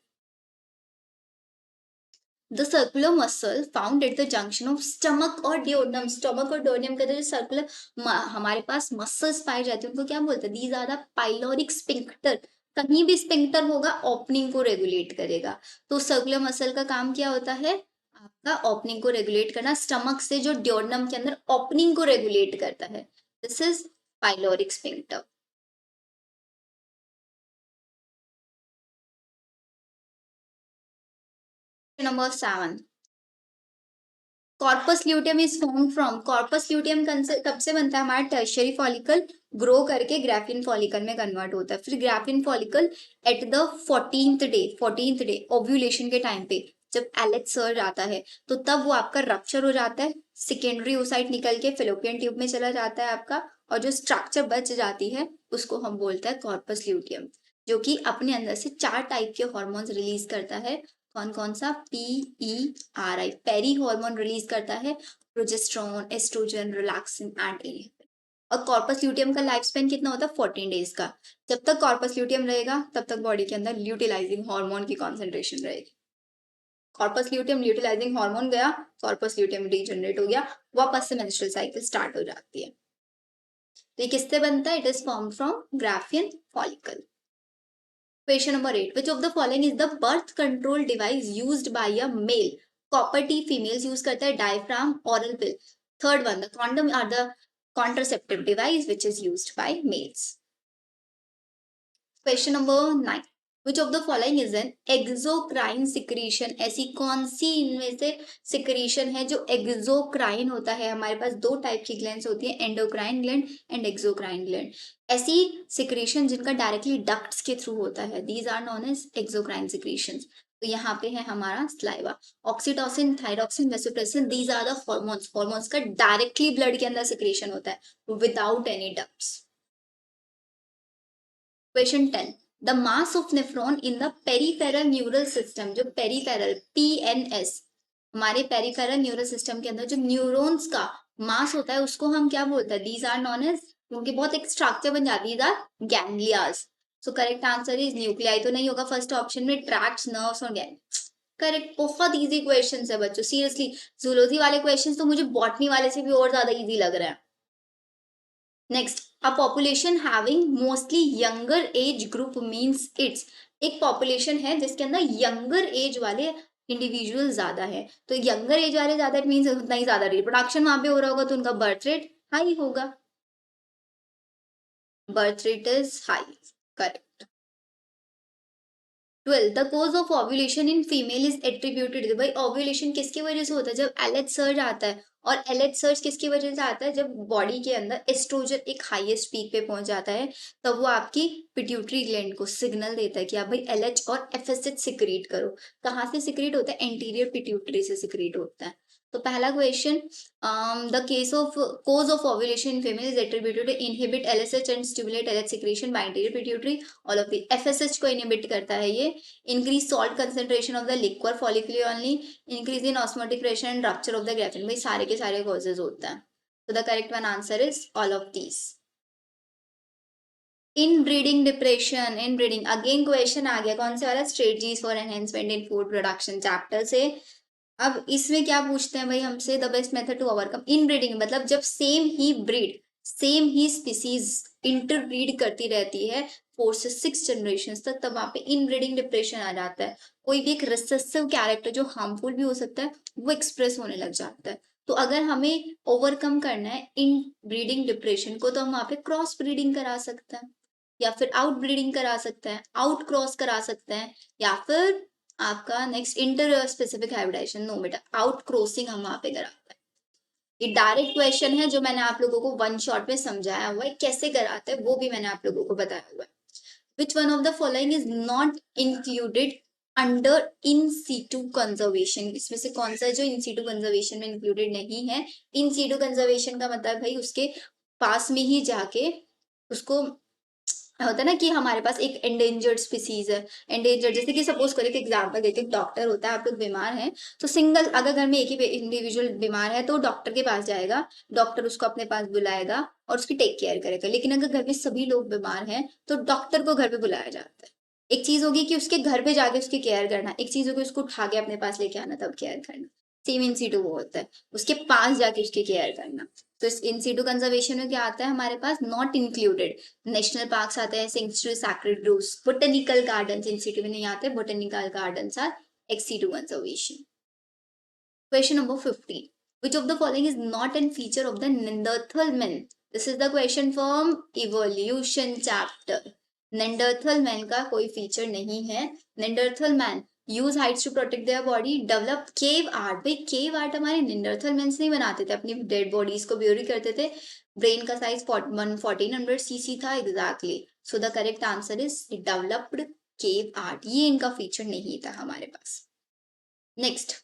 S1: The circular muscle found at the junction of stomach और डिओडनम। स्टमक और डिओडनम के अंदर जो सर्कुलर हमारे पास मसल्स पाए जाते हैं उनको क्या बोलते हैं? These are the pyloric sphincter. कहीं भी स्पिंक्टर होगा ओपनिंग को रेगुलेट करेगा। तो सर्कुलर मसल का काम क्या होता है, आपका ओपनिंग को रेगुलेट करना, स्टमक से जो ड्योरनम के अंदर ओपनिंग को रेगुलेट करता है, this is pyloric sphincter. Number 7, corpus luteum is form from, corpus luteum कब से बनता है, हमारा टर्शियरी फॉलिकल ग्रो करके ग्राफिन फॉलिकल में कन्वर्ट होता है, फिर graphene follicle at the 14th day ovulation के टाइम पे जब एलएच सर्ज आता है तो तब वो आपका रप्चर हो जाता है, सेकेंडरी ओसाइट निकल के फेलोपियन ट्यूब में चला जाता है आपका, और जो स्ट्रक्चर बच जाती है उसको हम बोलते हैं कॉर्पस ल्यूटियम, जो कि अपने अंदर से 4 टाइप के हॉर्मोन्स रिलीज करता है। कौन कौन सा, PERI पेरी हार्मोन रिलीज करता है, progesterone, oestrogen, relaxin and inhibin. और कॉर्पस ल्यूटियम का लाइफ स्पेन कितना होता है, 14 डेज का। जब तक कॉर्पस ल्यूटियम रहेगा तब तक बॉडी के अंदर ल्यूटिलाइजिंग हार्मोन की कॉन्सेंट्रेशन रहेगी। कॉर्पस ल्यूटियम ल्यूटिलाइजिंग हार्मोन गया, कॉर्पस ल्यूटियम रीजनरेट हो गया, वापस से मेंस्ट्रुअल साइकिल स्टार्ट हो जाती है। तो ये किससे बनता है, it is form from Graafian follicle. Question number 8. Which of the following is the birth control device used by a male? Copper T females use करता है, diaphragm, oral pill. Third one, the condom are the contraceptive device which is used by males. Question number 9. Which of the following is an exocrine secretion? ऐसी कौन सी इनमें से secretion है जो exocrine होता है? हमारे पास 2 टाइप की ग्लैंड्स होती है, endocrine gland and exocrine gland. ऐसी सिक्रीशन जिनका डायरेक्टली डक्ट्स के थ्रू होता है, these are known as exocrine secretions. तो यहाँ पे है हमारा saliva, oxytocin, thyroxine, vasopressin, these are the hormones, hormones का डायरेक्टली ब्लड के अंदर सिक्रीशन होता है without any ducts. Question 10, the mass of nephron in the peripheral neural system, जो पेरिफेरल PNS, हमारे पेरिफेरल न्यूरल सिस्टम के अंदर जो न्यूरॉन्स का मास होता है उसको हम क्या बोलते हैं, दीज आर नॉन एज, उनकी बहुत एक स्ट्रक्चर बन जाती है, ganglia. So correct answer is nuclei, तो नहीं होगा फर्स्ट ऑप्शन में, ट्रैक्ट्स, नर्व्स और गैंग। करेक्ट, बहुत इजी क्वेश्चन है बच्चों, सीरियसली जूलॉजी वाले क्वेश्चन तो मुझे बॉटनी वाले से भी और ज्यादा इजी लग रहा है। Next, a population having mostly younger age group means it's, एक पॉपुलेशन है जिसके अंदर यंगर एज वाले इंडिविजुअल ज्यादा है, तो यंगर एज वाले ज्यादा, इट मींस उतना ही ज्यादा रिप्रोडक्शन वहां पे हो रहा होगा तो उनका बर्थ रेट हाई होगा, birth rate is high. Correct. 12, the cause of ovulation in female is attributed, भाई ओव्यूलेशन किसकी वजह से होता है, जब एलएच सर्ज आता है, और एलएच सर्ज किसकी वजह से आता है, जब बॉडी के अंदर एस्ट्रोजन एक हाईएस्ट पीक पे पहुंच जाता है, तब वो आपकी पिट्यूटरी ग्लैंड को सिग्नल देता है कि आप भाई एलएच और एफएसएच सिक्रीट करो। कहाँ से सिक्रीट होता है, एंटीरियर पिट्यूटरी से सिक्रीट होता है। तो पहला question, the case of cause of ovulation in female is attributed to inhibit LSH and stimulate LH secretion by anterior pituitary, all of the FSH को इनहिबिट करता है ये, increase salt concentration of the liquor follicle only, increase in osmotic pressure and rupture of the graphene, भाई सारे के सारे causes होता है। तो the correct one answer is all of these. Inbreeding depression, inbreeding again question आ गया, कौन से वाला, strategies for enhancement in food production chapter से। अब इसमें क्या पूछते हैं भाई हमसे, the best method to overcome inbreeding, मतलब जब सेम ही स्पीसीज इंटरब्रीड करती रहती है 4 से 6 जनरेशन तक, तब वहां पे इनब्रीडिंग डिप्रेशन आ जाता है। कोई भी एक रिसेसिव कैरेक्टर जो हार्मफुल भी हो सकता है वो एक्सप्रेस होने लग जाता है। तो अगर हमें ओवरकम करना है इन ब्रीडिंग डिप्रेशन को, तो हम वहां पे क्रॉस ब्रीडिंग करा सकते हैं, या फिर आउट ब्रीडिंग करा सकते हैं, आउट क्रॉस करा सकते हैं, या फिर आपका next interspecific hybridisation, no बेटा आउट क्रॉसिंग हम वहां पे कराते हैं। ये डायरेक्ट क्वेश्चन है जो मैंने आप लोगों को वन शॉट में समझाया हुआ है, कैसे कराते हैं वो भी मैंने आप लोगों को बताया हुआ है। Which one of the following is not included under in situ conservation, इसमें से कौन सा है जो इन सीटू कंजर्वेशन में इंक्लूडेड नहीं है। इन सीटू कंजर्वेशन का मतलब भाई उसके पास में ही जाके उसको, होता है ना कि हमारे पास एक एंडेंजर्ड स्पीसीज है, एंडेंजर्ड जैसे कि सपोज करें, एग्जांपल देते हैं, डॉक्टर होता है, आप लोग बीमार हैं, तो सिंगल अगर घर में एक ही इंडिविजुअल बीमार है तो डॉक्टर के पास जाएगा, डॉक्टर उसको अपने पास बुलाएगा और उसकी टेक केयर करेगा। लेकिन अगर घर में सभी लोग बीमार हैं तो डॉक्टर को घर पे बुलाया जाता है। एक चीज होगी कि उसके घर पे जाके उसकी केयर करना, एक चीज होगी उसको उठा के अपने पास लेके आना तब केयर करना। सेम इन सीटू वो होता है, उसके पास जाके उसकी केयर करना। तो इस इन सीटू कंजर्वेशन में क्या आता है हमारे पास, नॉट इंक्लूडेड नेशनल पार्क्स आते हैं, sanctuary, sacred groves, botanical gardens in situ में नहीं आते, botanical gardens are ex situ conservation. Question number 15. Which of the following is not a feature of the Neanderthal man? This is the question from evolution chapter. Neanderthal man का कोई feature नहीं है. Neanderthal man use heights to protect their body, develop cave art. भाई cave art हमारे Neanderthal men नहीं बनाते थे, अपनी dead bodies को bury करते थे. Brain का size 1400 cc था exactly. So the correct answer is developed cave art. ये इनका feature नहीं था हमारे पास. Next.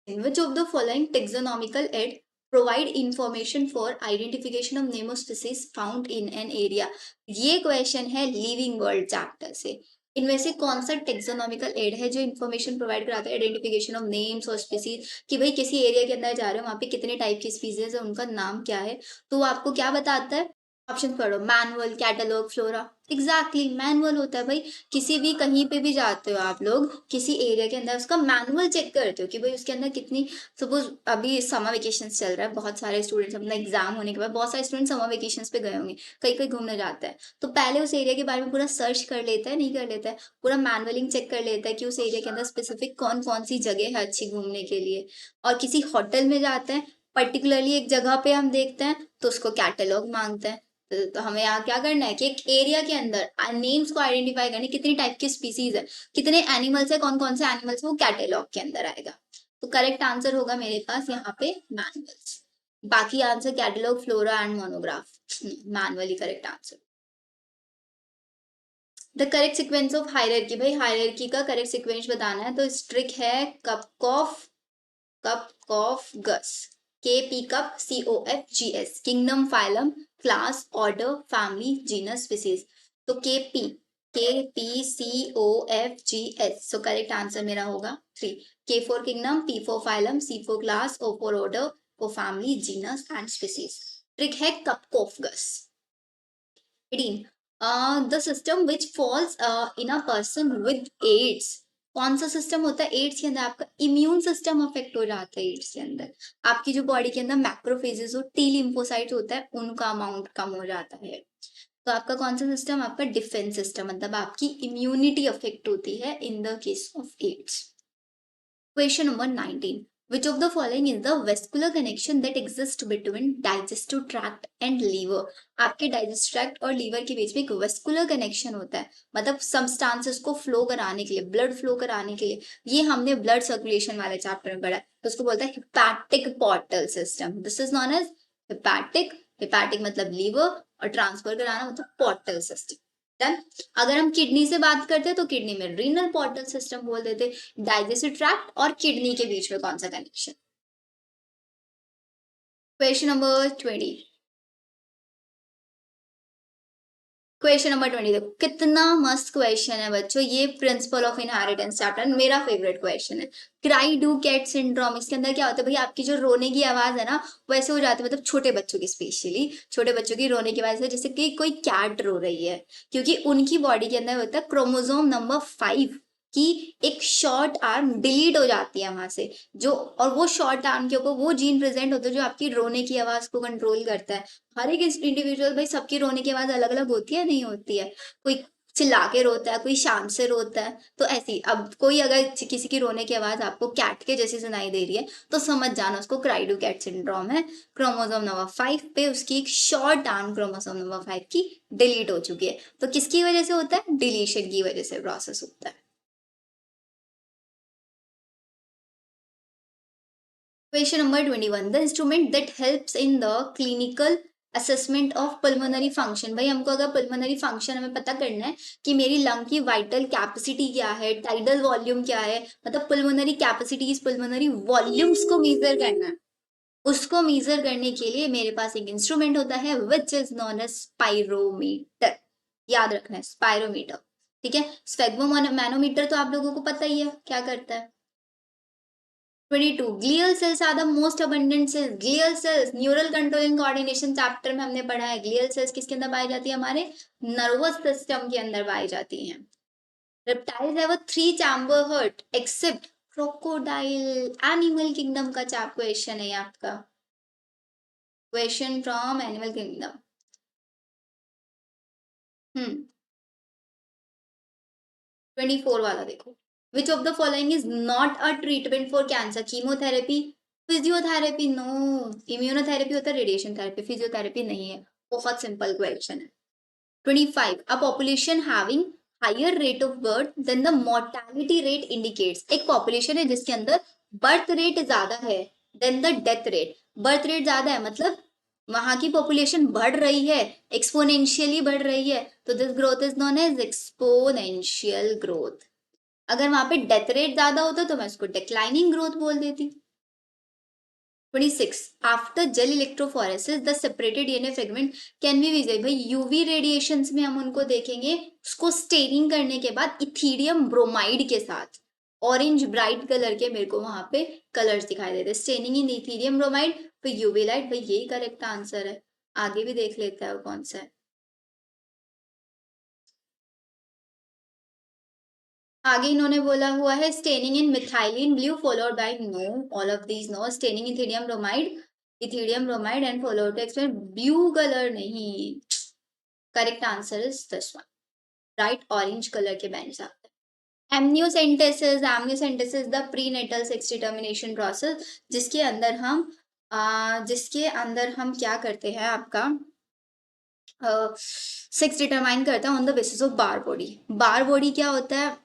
S1: Which of the following taxonomical aid provide information for identification of nemospecies found in an area? ये क्वेश्चन है living world chapter से। इनमें से कौन सा टेक्सोनॉमिकल एड है जो इन्फॉर्मेशन प्रोवाइड कराता है आइडेंटिफिकेशन ऑफ नेम्स और स्पीसीज, कि भाई किसी एरिया के अंदर जा रहे हो वहां पे कितने टाइप की स्पीसीज है, उनका नाम क्या है। तो वो आपको क्या बताता है, ऑप्शन पढ़ो, manual, catalogue, flora. Exactly manual होता है भाई। किसी भी कहीं पे भी जाते हो आप लोग किसी एरिया के अंदर, उसका मैनुअल चेक करते हो कि भाई उसके अंदर कितनी, सपोज अभी समर वेकेशन चल रहा है, बहुत सारे स्टूडेंट्स अपना एग्जाम होने के बाद बहुत सारे स्टूडेंट समर वेकेशन पे गए होंगे, कहीं कहीं घूमने जाता है, तो पहले उस एरिया के बारे में पूरा सर्च कर लेता है, नहीं कर लेता है, पूरा मैनुअलिंग चेक कर लेता है कि उस एरिया के अंदर स्पेसिफिक कौन कौन सी जगह है अच्छी घूमने के लिए। और किसी होटल में जाते हैं पर्टिकुलरली एक जगह पे हम देखते हैं तो उसको कैटलॉग मांगते हैं। तो हमें यहाँ क्या करना है कि एक एरिया के अंदर नेम्स को आइडेंटिफाई करने, कितनी टाइप की स्पीसीज है, कितने एनिमल्स है, कौन कौन से एनिमल्स, वो कैटेलॉग के अंदर आएगा। तो करेक्ट आंसर होगा मेरे पास यहाँ पे मैनुअल्स। बाकी answer catalogue, flora and monograph, manually correct answer. The correct sequence of hierarchy, भाई हायरार्की का करेक्ट सिक्वेंस बताना है, तो स्ट्रिक है कप कॉफ गस, के पी कप C O F G S, kingdom, phylum, class, order, family, genus, species. तो K P C O F G S, so correct answer मेरा होगा 3। K for kingdom, P for phylum, C for class, O for order, ओ family, genus and species. Trick है कप कॉफ गस। 18. The system which falls in a person with AIDS, कौन सा system होता है एड्स के अंदर, आपका इम्यून सिस्टम अफेक्ट हो जाता है एड्स के अंदर, आपकी जो बॉडी के अंदर मैक्रोफेजेस और टी लिम्फोसाइट्स होता है उनका अमाउंट कम हो जाता है। तो आपका कौन सा सिस्टम, आपका डिफेंस सिस्टम, मतलब आपकी इम्यूनिटी अफेक्ट होती है in the case of AIDS. Question number 19. Which of the following is the vascular connection that exists between digestive tract and liver? आपके digestive tract और liver के बीच में एक vascular connection होता है, मतलब substances को flow कराने के लिए, blood flow कराने के लिए। ये हमने blood circulation वाले चैप्टर में पढ़ा है, तो उसको बोलता है hepatic portal system. This is known as hepatic मतलब liver और ट्रांसफर कराना मतलब portal system. डन। अगर हम किडनी से बात करते हैं तो किडनी में रीनल पोर्टल सिस्टम बोल देते। डाइजेस्टिव ट्रैक्ट और किडनी के बीच में कौन सा connection. Question number 20। Question number 20 देखो कितना मस्त क्वेश्चन है बच्चों, ये प्रिंसिपल ऑफ इनहेरिटेंस चैप्टर मेरा फेवरेट क्वेश्चन है। क्राई डू कैट सिंड्रोम, इसके अंदर क्या होता है भाई, आपकी जो रोने की आवाज है ना वैसे हो जाती है, मतलब छोटे बच्चों की, स्पेशली छोटे बच्चों की रोने की आवाज है जैसे कि कोई कैट रो रही है, क्योंकि उनकी बॉडी के अंदर होता है क्रोमोसोम नंबर 5 की एक शॉर्ट आर्म डिलीट हो जाती है वहां से, जो और वो शॉर्ट आर्म के ऊपर वो जीन प्रेजेंट होता है जो आपकी रोने की आवाज को कंट्रोल करता है। हर एक इंडिविजुअल, भाई सबकी रोने की आवाज अलग अलग होती है, नहीं होती है, कोई चिल्ला के रोता है, कोई शाम से रोता है, तो ऐसी अब कोई अगर किसी की रोने की आवाज आपको कैट के जैसी सुनाई दे रही है तो समझ जाना उसको क्राई डू कैट सिंड्रोम है। क्रोमोसोम नंबर 5 पे उसकी एक शॉर्ट आर्म क्रोमोसोम नंबर 5 की डिलीट हो चुकी है, तो किसकी वजह से होता है, डिलीशन की वजह से प्रोसेस होता है। Question number 21. The instrument that helps in the clinical assessment of pulmonary function, भाई हमको अगर pulmonary function हमें पता करना है कि मेरी लंग की वाइटल कैपेसिटी क्या है, टाइडल वॉल्यूम क्या है, मतलब pulmonary capacities, pulmonary volumes को मेजर करना है, उसको मेजर करने के लिए मेरे पास एक इंस्ट्रूमेंट होता है which is known as spirometer. याद रखना है स्पाइरोमीटर, ठीक है। स्फेग्मो मैनोमीटर तो आप लोगों को पता ही है क्या करता है। 22. Glial cells are the most abundant cells. Glial cells neural control and coordination chapter में हमने पढ़ा है, ग्लियल सेल्स किसके अंदर पाई जाती है, हमारे नर्वस सिस्टम के अंदर पाई जाती हैं। Reptiles have a 3 chamber heart except crocodile, animal kingdom का चैप क्वेश्चन है ये आपका, question from animal kingdom. Hmm 24 वाला देखो, which of the following is not a treatment for cancer? Chemotherapy, physiotherapy, no. Immunotherapy होता है, रेडिएशन थेरेपी, फिजियोथेरेपी नहीं है। बहुत सिंपल क्वेश्चन है। 25, a population having higher rate of birth than the mortality rate indicates, एक population है जिसके अंदर बर्थ रेट ज्यादा है than the death rate. Birth rate ज्यादा है मतलब वहां की पॉपुलेशन बढ़ रही है, एक्सपोनेंशियली बढ़ रही है, तो this growth is known as exponential growth. अगर वहां पे डेथ रेट ज्यादा होता तो मैं उसको डिक्लाइनिंग ग्रोथ बोल देती। 26, after gel electrophoresis the separated DNA fragment can be visible. भाई यूवी रेडिएशंस में हम उनको देखेंगे, उसको स्टेनिंग करने के बाद इथीरियम ब्रोमाइड के साथ ऑरेंज ब्राइट कलर के मेरे को वहां पे कलर्स दिखाई देते हैं, स्टेनिंग इन इथीरियम ब्रोमाइड फिर यूवी लाइट। भाई यही करेक्ट आंसर है। आगे भी देख लेता है वो कौन सा है। आगे इन्होंने बोला हुआ है staining in methylene blue followed by, no, all of these no. Staining ethidium bromide, ethidium bromide and followed to explain blue colour नहीं। Correct answer is this one, bright orange colour के बैंड्स आते हैं। Amniocentesis, amniocentesis the prenatal sex determination process, जिसके अंदर हम क्या करते हैं आपका सेक्स डिटरमाइन करते हैं on the basis of bar body. Bar body क्या होता है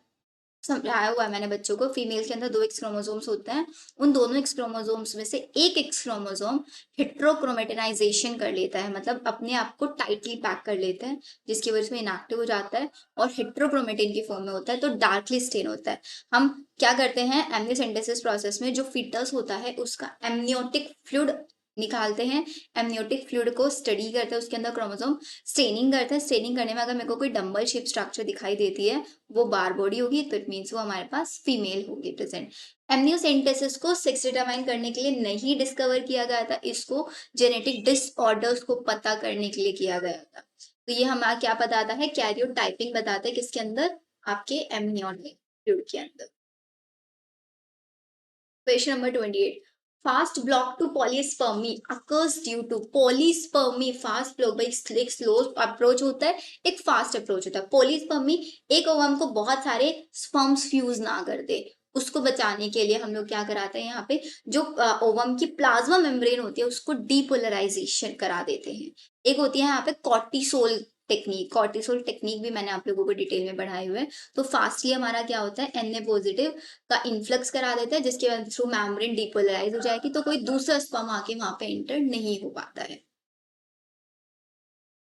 S1: समझाया हुआ है मैंने बच्चों को, फीमेल के अंदर दो एक्स क्रोमोसोम्स होते हैं, उन दोनों एक्स क्रोमोसोम्स में से एक एक्स क्रोमोसोम हेट्रोक्रोमेटिनाइजेशन कर लेता है, मतलब अपने आप को टाइटली पैक कर लेता है, जिसकी वजह से इनएक्टिव हो जाता है और हेट्रोक्रोमेटिन की फॉर्म में होता है, तो डार्कली स्टेन होता है। हम क्या करते हैं एमनियोसेंटेसिस प्रोसेस में, जो फीटस होता है उसका एमनियोटिक फ्लूइड निकालते हैं, एमनियोटिक फ्लूइड को स्टडी करते हैं, उसके अंदर क्रोमोसोम स्टेनिंग करते हैं। स्टेनिंग करने में अगर मेरे को कोई डंबल शेप स्ट्रक्चर दिखाई देती है वो बार बॉडी होगी, तो इट मीन्स वो हमारे पास फीमेल होगी प्रेजेंट। एमनियोसेंटेसिस को सेक्स डिटरमाइन करने के लिए नहीं डिस्कवर किया गया था, इसको जेनेटिक डिसऑर्डर्स को पता करने के लिए किया गया था। तो ये हमारा क्या बताता है, कैरियोटाइपिंग बताता है किसके अंदर, आपके एमनियोटिक फ्लूइड के अंदर। Question number 28. Fast block to polyspermy occurs due to polyspermy, fast block भाई एक स्लो अप्रोच होता है, एक फास्ट अप्रोच होता है। पोलिस्पर्मी एक ओवम को बहुत सारे स्पर्म्स फ्यूज ना कर दे, उसको बचाने के लिए हम लोग क्या कराते हैं यहाँ पे, जो ओवम की प्लाज्मा मेम्ब्रेन होती है उसको डीपोलराइजेशन करा देते हैं। एक होती है यहाँ पे कॉर्टिसोल टेक्निक, कॉर्टिसोल टेक्निक भी मैंने आप लोगों को डिटेल में पढ़ाए हुए हैं। तो फास्टली हमारा क्या होता है, एन ए पॉजिटिव का इन्फ्लक्स करा देता है, जिसके थ्रू मेम्ब्रेन डीपोलराइज हो जाएगी, तो कोई दूसरा स्पर्म आके वहां पे एंटर नहीं हो पाता है।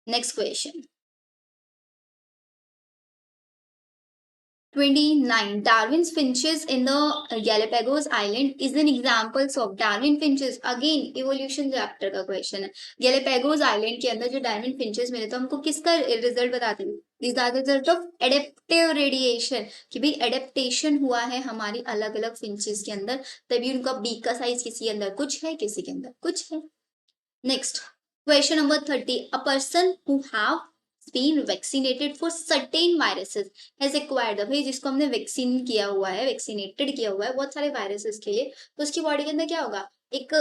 S1: Next question 29. Darwin's finches in the Galapagos Island is an examples of Darwin finches. Again evolution chapter का क्वेश्चन है। Galapagos Island के अंदर जो डार्विन फिंचेस मिले तो हमको किसका रिजल्ट बताते हैं, these are the result of adaptive radiation, कि भाई एडेप्टेशन हुआ है हमारी अलग अलग फिंचेस के अंदर, तभी उनका बीक का साइज किसी के अंदर कुछ है, किसी के अंदर कुछ है। Next question number 30. A person who have been vaccinated for certain viruses has acquired, भाई जिसको हमने वैक्सीन किया हुआ है, वैक्सीनेटेड किया हुआ है बहुत सारे वायरसेस के लिए, तो उसकी बॉडी के अंदर क्या होगा, एक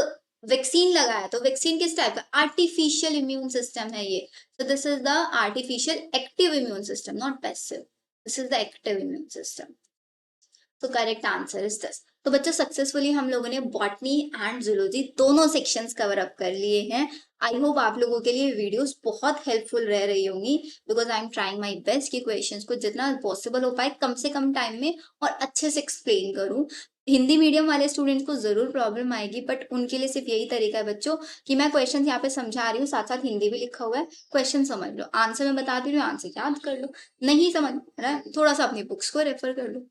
S1: वैक्सीन लगाया, तो वैक्सीन किस टाइप का, आर्टिफिशियल इम्यून सिस्टम है ये। So this is the artificial active immune system, not passive, this is the active immune system. तो करेक्ट आंसर इज दिस। तो बच्चों सक्सेसफुली हम लोगों ने बॉटनी एंड जूलॉजी दोनों सेक्शंस कवर अप कर लिए हैं। आई होप आप लोगों के लिए वीडियोस बहुत हेल्पफुल रह रही होंगी, because I am trying my best कि क्वेश्चंस को जितना पॉसिबल हो पाए कम से कम टाइम में और अच्छे से एक्सप्लेन करूं। हिंदी मीडियम वाले स्टूडेंट्स को जरूर प्रॉब्लम आएगी, बट उनके लिए सिर्फ यही तरीका है बच्चों कि मैं क्वेश्चन यहाँ पे समझा रही हूँ, साथ साथ हिंदी भी लिखा हुआ है, क्वेश्चन समझ लो, आंसर मैं बता रही हूँ, आंसर याद कर लो, नहीं समझ रहा है थोड़ा सा अपनी बुक्स को रेफर कर लो।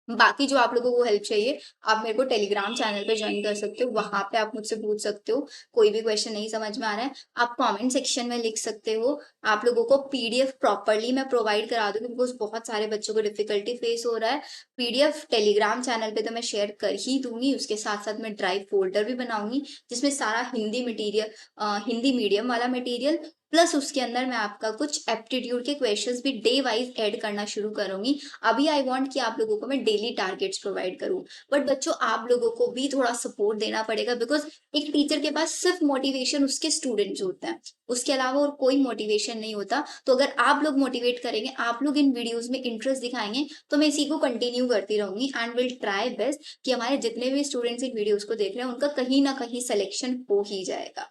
S1: बाकी जो आप लोगों को हेल्प चाहिए, आप मेरे को टेलीग्राम चैनल पे ज्वाइन कर सकते हो, वहां पे आप मुझसे पूछ सकते हो, कोई भी क्वेश्चन नहीं समझ में आ रहा है आप कमेंट सेक्शन में लिख सकते हो। आप लोगों को पीडीएफ प्रॉपरली मैं प्रोवाइड करा दूंगी, बिकॉज बहुत सारे बच्चों को डिफिकल्टी फेस हो रहा है। पीडीएफ टेलीग्राम चैनल पे तो मैं शेयर कर ही दूंगी, उसके साथ साथ मैं ड्राइव फोल्डर भी बनाऊंगी जिसमें सारा हिंदी मटीरियल, हिंदी मीडियम वाला मटीरियल प्लस उसके अंदर मैं आपका कुछ एप्टीट्यूड के क्वेश्चंस भी डे वाइज ऐड करना शुरू करूंगी। अभी आई वांट कि आप लोगों को मैं डेली टारगेट्स प्रोवाइड करूं, बट बच्चों आप लोगों को भी थोड़ा सपोर्ट देना पड़ेगा, बिकॉज एक टीचर के पास सिर्फ मोटिवेशन उसके स्टूडेंट्स होते हैं, उसके अलावा और कोई मोटिवेशन नहीं होता। तो अगर आप लोग मोटिवेट करेंगे, आप लोग इन वीडियोस में इंटरेस्ट दिखाएंगे, तो मैं इसी को कंटिन्यू करती रहूंगी एंड विल ट्राई बेस्ट कि हमारे जितने भी स्टूडेंट्स इन वीडियोस को देख रहे हैं उनका कहीं ना कहीं सिलेक्शन हो ही जाएगा।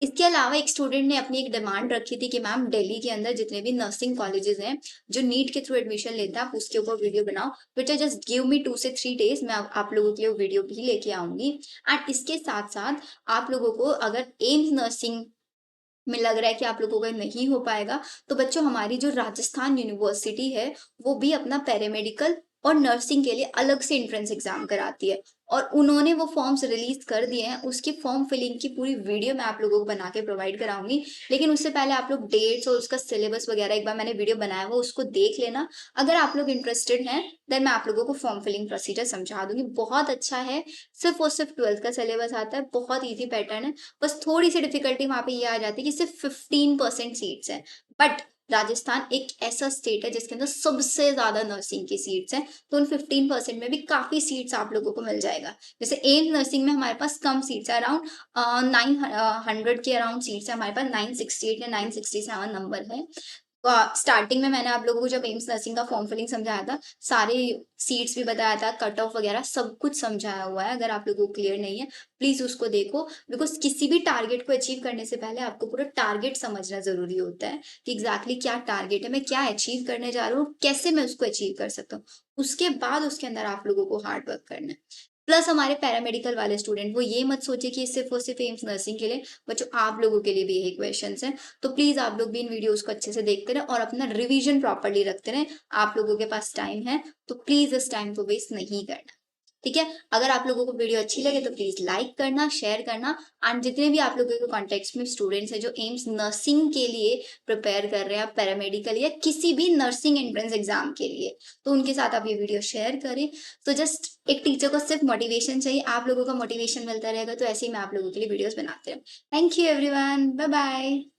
S1: इसके अलावा एक स्टूडेंट ने अपनी एक डिमांड रखी थी कि मैम दिल्ली के अंदर जितने भी नर्सिंग कॉलेजेस हैं जो नीट के थ्रू एडमिशन लेते हैं, आप उसके ऊपर वीडियो बनाओ। बेटा जस्ट गिव मी 2 से 3 डेज, मैं आप लोगों के लिए वीडियो भी लेके आऊंगी। एंड इसके साथ साथ आप लोगों को अगर एम्स नर्सिंग में लग रहा है कि आप लोगों का नहीं हो पाएगा, तो बच्चों हमारी जो राजस्थान यूनिवर्सिटी है वो भी अपना पैरामेडिकल और नर्सिंग के लिए अलग से एंट्रेंस एग्जाम कराती है, और उन्होंने वो फॉर्म्स रिलीज कर दिए हैं। उसकी फॉर्म फिलिंग की पूरी वीडियो मैं आप लोगों को बना के प्रोवाइड कराऊंगी। लेकिन उससे पहले आप लोग डेट्स और उसका सिलेबस वगैरह एक बार मैंने वीडियो बनाया हुआ उसको देख लेना। अगर आप लोग इंटरेस्टेड हैं देन मैं आप लोगों को फॉर्म फिलिंग प्रोसीजर समझा दूंगी, बहुत अच्छा है। सिर्फ और सिर्फ 12th का सिलेबस आता है, बहुत ईजी पैटर्न है। बस थोड़ी सी डिफिकल्टी वहां पे ये आ जाती है कि सिर्फ 15% सीट्स हैं, बट राजस्थान एक ऐसा स्टेट है जिसके अंदर सबसे ज्यादा नर्सिंग की सीट्स हैं, तो उन 15% में भी काफी सीट्स आप लोगों को मिल जाएगा। जैसे एम्स नर्सिंग में हमारे पास कम सीट्स है, अराउंड 900 के अराउंड सीट्स है हमारे पास, 968 या 967 नंबर है। स्टार्टिंग में मैंने आप लोगों को जब एम्स नर्सिंग का फॉर्म फिलिंग समझाया था, सारे सीट्स भी बताया था, कट ऑफ वगैरह सब कुछ समझाया हुआ है। अगर आप लोगों को क्लियर नहीं है प्लीज उसको देखो, बिकॉज किसी भी टारगेट को अचीव करने से पहले आपको पूरा टारगेट समझना जरूरी होता है कि एग्जैक्टली क्या टारगेट है, मैं क्या अचीव करने जा रहा हूँ, कैसे मैं उसको अचीव कर सकता हूँ। उसके बाद उसके अंदर आप लोगों को हार्ड वर्क करना है। प्लस हमारे पैरामेडिकल वाले स्टूडेंट वो ये मत सोचे कि सिर्फ और सिर्फ एम्स नर्सिंग के लिए, बच्चों आप लोगों के लिए भी यही क्वेश्चन है। तो प्लीज आप लोग भी इन वीडियोस को अच्छे से देखते रहे और अपना रिवीजन प्रॉपरली रखते रहे। आप लोगों के पास टाइम है तो प्लीज इस टाइम को वेस्ट नहीं करना, ठीक है। अगर आप लोगों को वीडियो अच्छी लगे तो प्लीज लाइक करना, शेयर करना। एंड जितने भी आप लोगों के कॉन्टेक्ट में स्टूडेंट्स हैं जो एम्स नर्सिंग के लिए प्रिपेयर कर रहे हैं, पैरामेडिकल या किसी भी नर्सिंग एंट्रेंस एग्जाम के लिए, तो उनके साथ आप ये वीडियो शेयर करें। तो जस्ट एक टीचर को सिर्फ मोटिवेशन चाहिए, आप लोगों का मोटिवेशन मिलता रहेगा, तो ऐसे ही मैं आप लोगों के लिए वीडियोस बनाते रहूँ। Thank you everyone, bye bye.